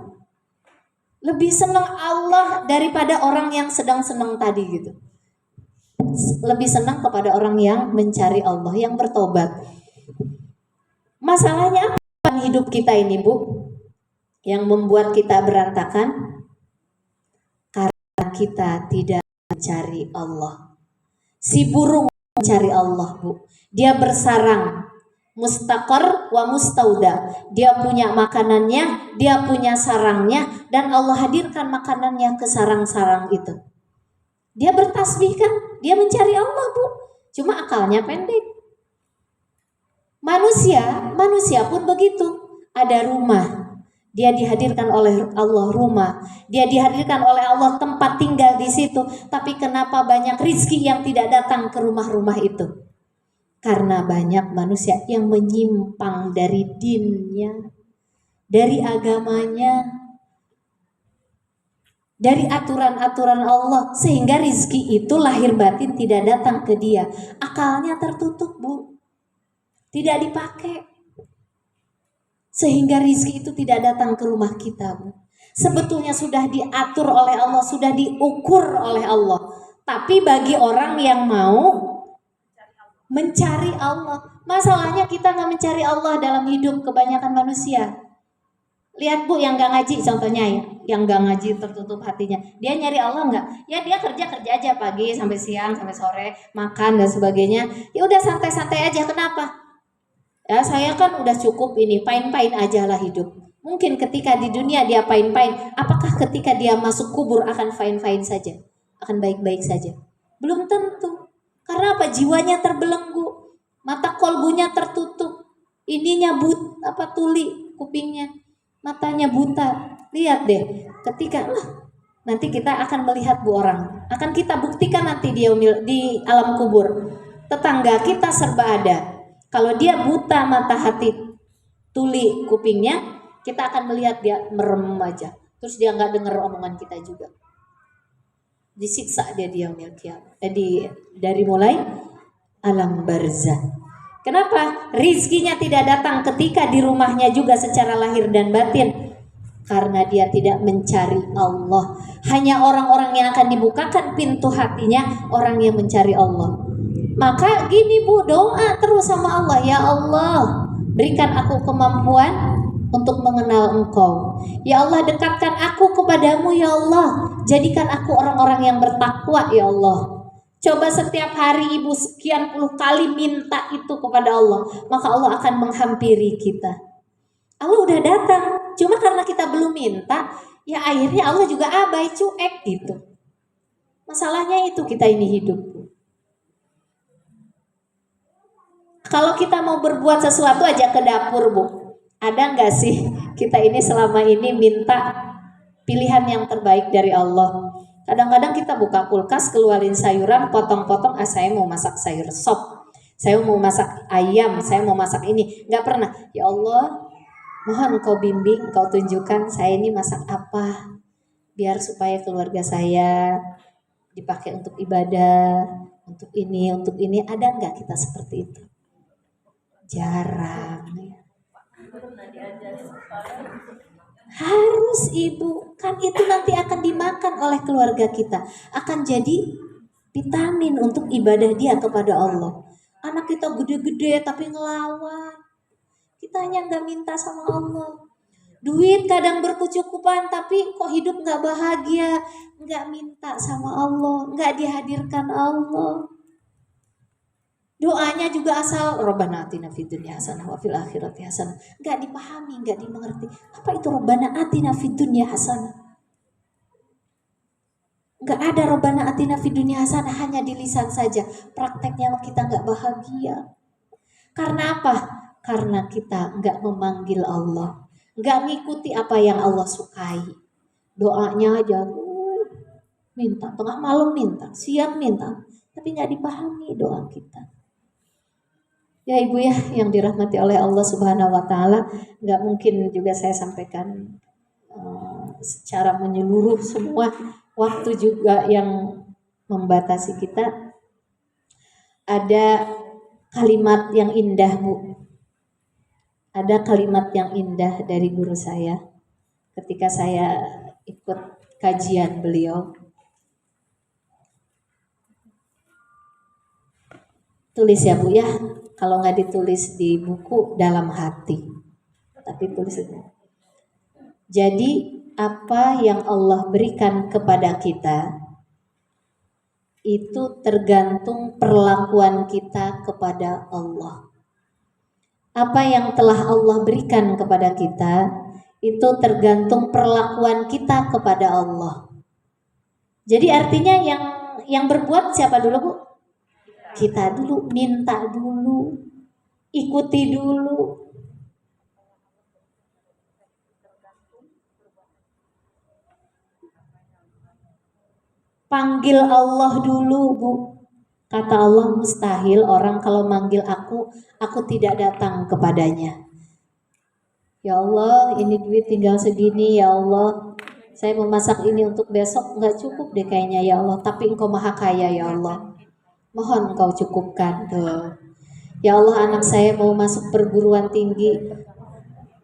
Lebih senang Allah daripada orang yang sedang senang tadi gitu. Lebih senang kepada orang yang mencari Allah, yang bertobat. Masalahnya apa hidup kita ini Bu? Yang membuat kita berantakan? Karena kita tidak mencari Allah. Si burung mencari Allah Bu. Dia bersarang, mustaqar wa mustauda. Dia punya makanannya, dia punya sarangnya, dan Allah hadirkan makanannya ke sarang-sarang itu. Dia bertasbih kan, dia mencari Allah Bu. Cuma akalnya pendek. Manusia pun begitu. Ada rumah, dia dihadirkan oleh Allah rumah. Dia dihadirkan oleh Allah tempat tinggal di situ. Tapi kenapa banyak rizki yang tidak datang ke rumah-rumah itu? Karena banyak manusia yang menyimpang dari dinnya, dari agamanya, dari aturan-aturan Allah, sehingga rizki itu lahir batin tidak datang ke dia. Akalnya tertutup Bu, tidak dipakai, sehingga rizki itu tidak datang ke rumah kita Bu. Sebetulnya sudah diatur oleh Allah, sudah diukur oleh Allah. Tapi bagi orang yang mau mencari Allah, masalahnya kita nggak mencari Allah dalam hidup kebanyakan manusia. Lihat Bu yang gak ngaji contohnya ya, yang gak ngaji tertutup hatinya. Dia nyari Allah nggak? Ya dia kerja aja pagi sampai siang sampai sore, makan dan sebagainya. Ya udah santai-santai aja. Kenapa? Ya saya kan udah cukup ini, pain-pain aja lah hidup. Mungkin ketika di dunia dia pain-pain, apakah ketika dia masuk kubur akan fine-fine saja? Akan baik-baik saja? Belum tentu. Karena apa? Jiwanya terbelenggu, mata kolbunya tertutup, ininya tuli kupingnya, matanya buta. Lihat deh, ketika nanti kita akan melihat Bu orang, akan kita buktikan nanti di alam kubur. Tetangga kita serba ada. Kalau dia buta mata hati, tuli kupingnya, kita akan melihat dia merem aja. Terus dia nggak dengar omongan kita juga. Disiksa dia di yaumil qiyamah. Dari mulai alam barzah. Kenapa? Rizkinya tidak datang ketika di rumahnya juga secara lahir dan batin. Karena dia tidak mencari Allah. Hanya orang-orang yang akan dibukakan pintu hatinya, orang yang mencari Allah. Maka gini Bu, doa terus sama Allah. Ya Allah, berikan aku kemampuan untuk mengenal Engkau. Ya Allah, dekatkan aku kepadamu ya Allah. Jadikan aku orang-orang yang bertakwa ya Allah. Coba setiap hari Ibu sekian puluh kali minta itu kepada Allah, maka Allah akan menghampiri kita. Allah udah datang, cuma karena kita belum minta, ya akhirnya Allah juga abai, cuek gitu. Masalahnya itu kita ini hidup. Kalau kita mau berbuat sesuatu aja ke dapur Bu, ada nggak sih kita ini selama ini minta pilihan yang terbaik dari Allah? Kadang-kadang kita buka kulkas, keluarin sayuran, potong-potong, saya mau masak sayur sop, saya mau masak ayam, saya mau masak ini. Nggak pernah, ya Allah, mohon Engkau bimbing, Engkau tunjukkan saya ini masak apa, biar supaya keluarga saya dipakai untuk ibadah, untuk ini. Ada nggak kita seperti itu? Jarang. Harus ibu, kan itu nanti akan dimakan oleh keluarga kita, akan jadi vitamin untuk ibadah dia kepada Allah. Anak kita gede-gede tapi ngelawan, kitanya nggak minta sama Allah. Duit kadang berkecukupan tapi kok hidup nggak bahagia, nggak minta sama Allah, nggak dihadirkan Allah. Doanya juga asal Rabbana atina fid dunya hasanah wa fil akhirati hasanah. Enggak dipahami, enggak dimengerti. Apa itu Rabbana atina fid dunya hasanah? Enggak ada Rabbana atina fid dunya hasanah, hanya di lisan saja. Prakteknya kita enggak bahagia. Karena apa? Karena kita enggak memanggil Allah. Enggak ngikuti apa yang Allah sukai. Doanya aja minta, tengah malam minta, siang minta. Tapi enggak dipahami doa kita. Ya ibu ya yang dirahmati oleh Allah Subhanahu Wa Taala, nggak mungkin juga saya sampaikan secara menyeluruh semua, waktu juga yang membatasi kita. Ada kalimat yang indah bu, ada kalimat yang indah dari guru saya ketika saya ikut kajian beliau. Tulis ya bu ya, kalau nggak ditulis di buku dalam hati, tapi tulis itu. Jadi apa yang Allah berikan kepada kita itu tergantung perlakuan kita kepada Allah. Apa yang telah Allah berikan kepada kita itu tergantung perlakuan kita kepada Allah. Jadi artinya yang berbuat siapa dulu bu? Kita dulu, minta dulu, ikuti dulu. Panggil Allah dulu bu. Kata Allah, mustahil orang kalau manggil aku tidak datang kepadanya. Ya Allah, ini duit tinggal segini ya Allah. Saya memasak ini untuk besok, nggak cukup deh kayaknya ya Allah. Tapi Engkau maha kaya ya Allah. Mohon Engkau cukupkan tuh. Ya Allah, anak saya mau masuk perguruan tinggi.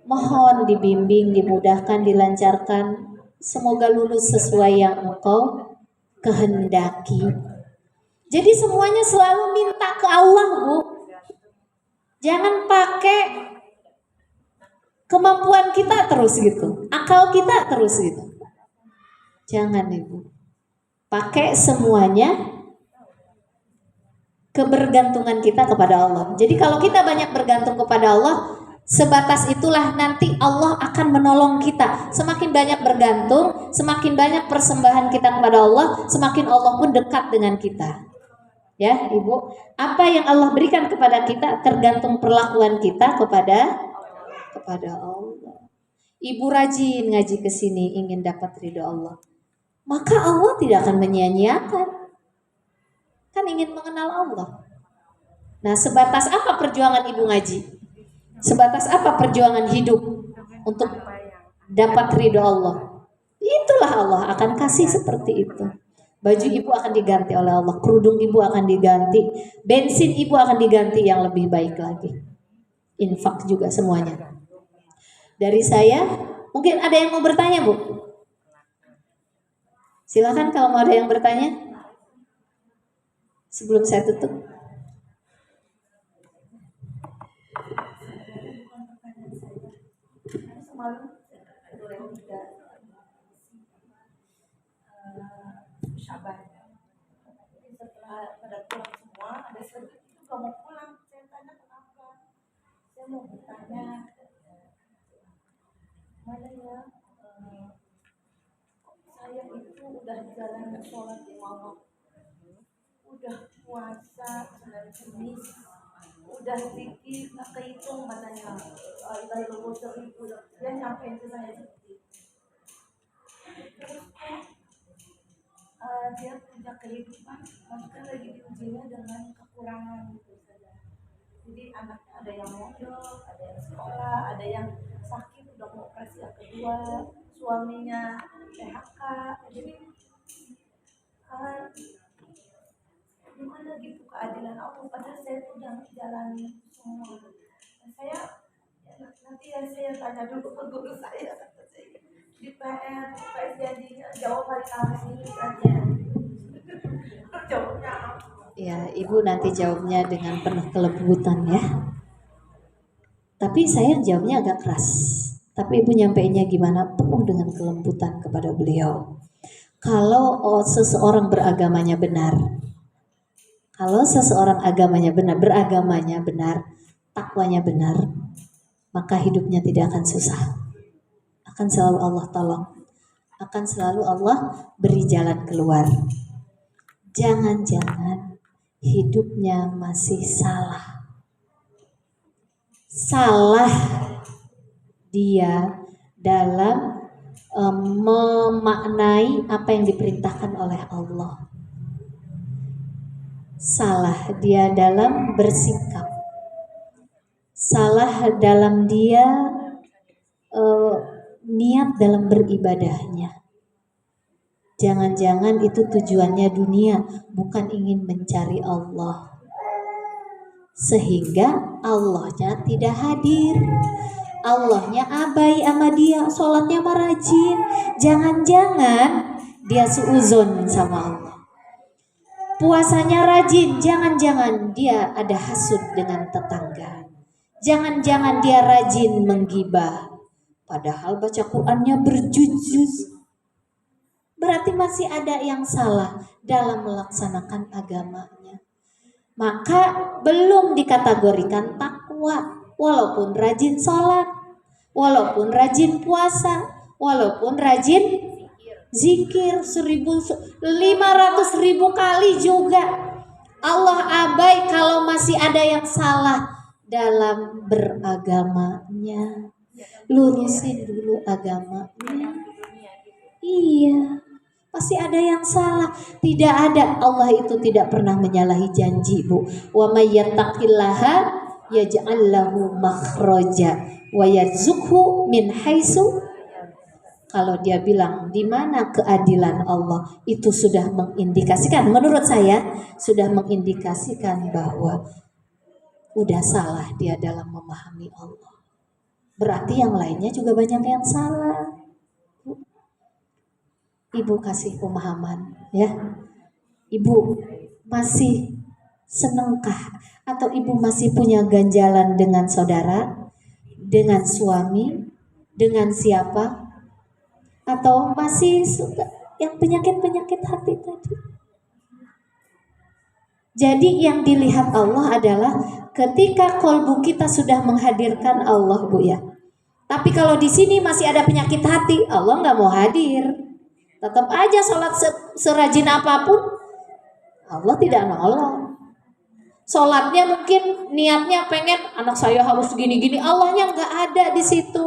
Mohon dibimbing, dimudahkan, dilancarkan. Semoga lulus sesuai yang Engkau kehendaki. Jadi semuanya selalu minta ke Allah bu. Jangan pakai kemampuan kita terus gitu, akal kita terus gitu. Jangan ibu. Pakai semuanya kebergantungan kita kepada Allah. Jadi kalau kita banyak bergantung kepada Allah, sebatas itulah nanti Allah akan menolong kita. Semakin banyak bergantung, semakin banyak persembahan kita kepada Allah, semakin Allah pun dekat dengan kita. Ya ibu, apa yang Allah berikan kepada kita tergantung perlakuan kita kepada Allah. Ibu rajin ngaji ke sini ingin dapat ridho Allah, maka Allah tidak akan menyia-nyiakan. Kan ingin mengenal Allah. Nah, sebatas apa perjuangan ibu ngaji? Sebatas apa perjuangan hidup untuk dapat ridho Allah? Itulah Allah akan kasih seperti itu. Baju ibu akan diganti oleh Allah, kerudung ibu akan diganti, bensin ibu akan diganti yang lebih baik lagi. Infak juga semuanya. Dari saya, mungkin ada yang mau bertanya bu? Silakan kalau mau ada yang bertanya. Sebelum saya tutup. Setelah pada pulang semua, ada sedikit itu gak mau pulang. Saya tanya kenapa? Saya mau bertanya, mana ya? Saya itu udah jalan sholat malam, udah puasa 9 jenis, udah zikir nggak kehitung katanya. Dari lubuk seribu, dia nyampein ke saya seperti itu. Terus dia punya kehidupan, maksudnya lagi diujinya dengan kekurangan gitu saja. Jadi anaknya ada yang mondok, ada yang sekolah, ada yang sakit udah mau operasi yang kedua, suaminya PHK. Jadi gimana gitu keadilan Allah? Padahal saya udah menjalani semua. Saya Nanti ya saya tanya dulu ke guru saya. Di PS janjinya jawab hari Kamis ini saja. Jawabnya apa? Ya, Ibu nanti jawabnya dengan penuh kelembutan ya. Tapi saya jawabnya agak keras. Tapi Ibu nyampeinnya gimana? Penuh dengan kelembutan kepada beliau. Kalau seseorang beragamanya benar, kalau seseorang beragamanya benar, takwanya benar, maka hidupnya tidak akan susah. Akan selalu Allah tolong. Akan selalu Allah beri jalan keluar. Jangan-jangan hidupnya masih salah. Salah dia dalam memaknai apa yang diperintahkan oleh Allah. Salah dia dalam bersikap. Salah dalam dia niat dalam beribadahnya. Jangan-jangan itu tujuannya dunia, bukan ingin mencari Allah. Sehingga Allahnya tidak hadir. Allahnya abai sama dia, sholatnya mah rajin. Jangan-jangan dia suuzon sama Allah. Puasanya rajin, jangan-jangan dia ada hasud dengan tetangga. Jangan-jangan dia rajin menggibah. Padahal baca Qur'annya berjuz-juz. Berarti masih ada yang salah dalam melaksanakan agamanya. Maka belum dikategorikan takwa. Walaupun rajin sholat, walaupun rajin puasa, walaupun rajin zikir 500.000 kali juga. Allah abai kalau masih ada yang salah dalam beragamanya. Lurusin dulu agamanya. Iya, pasti ada yang salah. Tidak ada, Allah itu tidak pernah menyalahi janji, Bu. Wa may yattaqillaha yaj'al lahu makhraja wa yarzuqhu min haitsu. Kalau dia bilang di mana keadilan Allah, itu sudah mengindikasikan, menurut saya sudah mengindikasikan bahwa udah salah dia dalam memahami Allah. Berarti yang lainnya juga banyak yang salah. Ibu kasih pemahaman ya. Ibu masih senengkah atau ibu masih punya ganjalan dengan saudara, dengan suami, dengan siapa? Atau masih suka yang penyakit-penyakit hati tadi? Jadi yang dilihat Allah adalah ketika kolbu kita sudah menghadirkan Allah, Bu ya. Tapi kalau di sini masih ada penyakit hati, Allah nggak mau hadir. Tetap aja sholat serajin apapun, Allah tidak nolong. Sholatnya mungkin niatnya pengen anak saya harus gini-gini, Allahnya nggak ada di situ.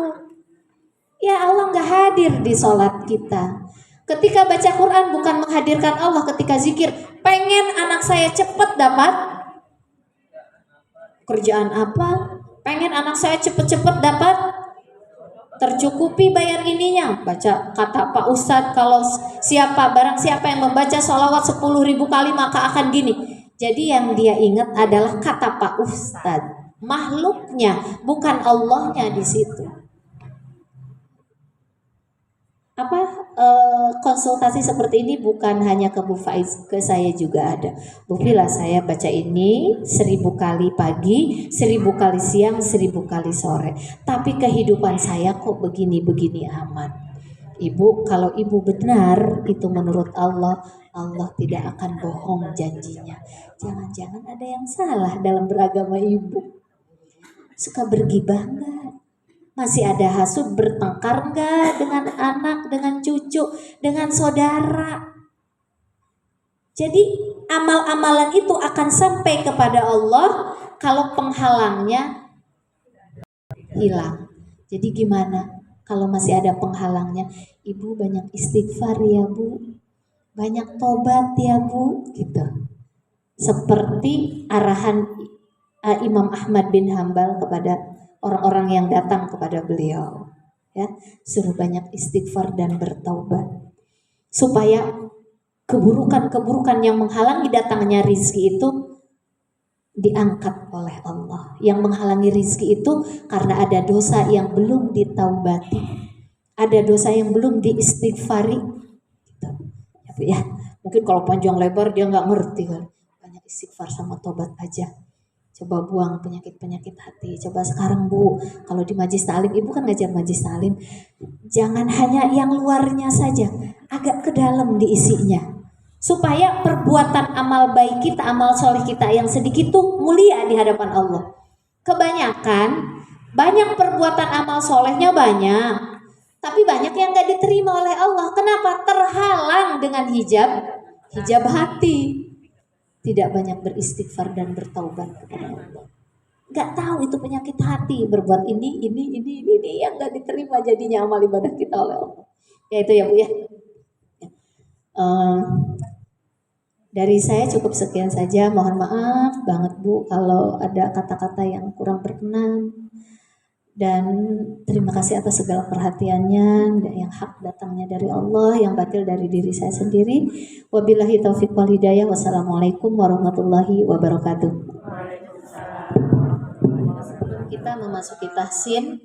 Ya Allah nggak hadir di sholat kita. Ketika baca Quran bukan menghadirkan Allah, ketika zikir pengen anak saya cepat dapat kerjaan apa, pengen anak saya cepet-cepet dapat tercukupi bayar ininya. Baca kata Pak Ustadz, kalau barang siapa yang membaca sholawat 10.000 kali maka akan gini. Jadi yang dia ingat adalah kata Pak Ustadz, makhluknya, bukan Allahnya di situ. Konsultasi seperti ini bukan hanya ke Bu Faiz, ke saya juga ada. Bu Vila, saya baca ini 1000 kali pagi, 1000 kali siang, 1000 kali sore. Tapi kehidupan saya kok begini-begini amat. Ibu, kalau ibu benar itu menurut Allah, Allah tidak akan bohong janjinya. Jangan-jangan ada yang salah dalam beragama ibu. Suka bergibah enggak? Masih ada hasud, bertengkar enggak dengan anak, dengan cucu, dengan saudara? Jadi amal-amalan itu akan sampai kepada Allah kalau penghalangnya hilang. Jadi gimana kalau masih ada penghalangnya? Ibu banyak istighfar ya Bu, banyak tobat ya Bu, gitu. Seperti arahan Imam Ahmad bin Hambal kepada orang-orang yang datang kepada beliau, ya, suruh banyak istighfar dan bertaubat supaya keburukan-keburukan yang menghalangi datangnya rizki itu diangkat oleh Allah. Yang menghalangi rizki itu karena ada dosa yang belum ditaubati, ada dosa yang belum diistighfari. Gitu. Ya, mungkin kalau panjang lebar dia nggak ngerti kan. Banyak istighfar sama tobat aja. Coba buang penyakit-penyakit hati. Coba sekarang Bu, kalau di majlis ta'lim, Ibu kan ngajar majlis ta'lim, jangan hanya yang luarnya saja, agak ke dalam diisinya. Supaya perbuatan amal baik kita, amal soleh kita yang sedikit tuh mulia di hadapan Allah. Kebanyakan, banyak perbuatan amal solehnya banyak, tapi banyak yang gak diterima oleh Allah. Kenapa? Terhalang dengan hijab hati. Tidak banyak beristighfar dan bertaubat kepada Allah. Gak tahu itu penyakit hati, berbuat ini yang gak diterima jadinya amal ibadah kita oleh Allah. Ya itu ya Bu ya. Dari saya cukup sekian saja. Mohon maaf banget Bu kalau ada kata-kata yang kurang berkenan. Dan terima kasih atas segala perhatiannya. Yang hak datangnya dari Allah, yang batil dari diri saya sendiri. Wabillahi taufiq wal hidayah. Wassalamualaikum warahmatullahi wabarakatuh. Sebelum kita memasuki tahsin,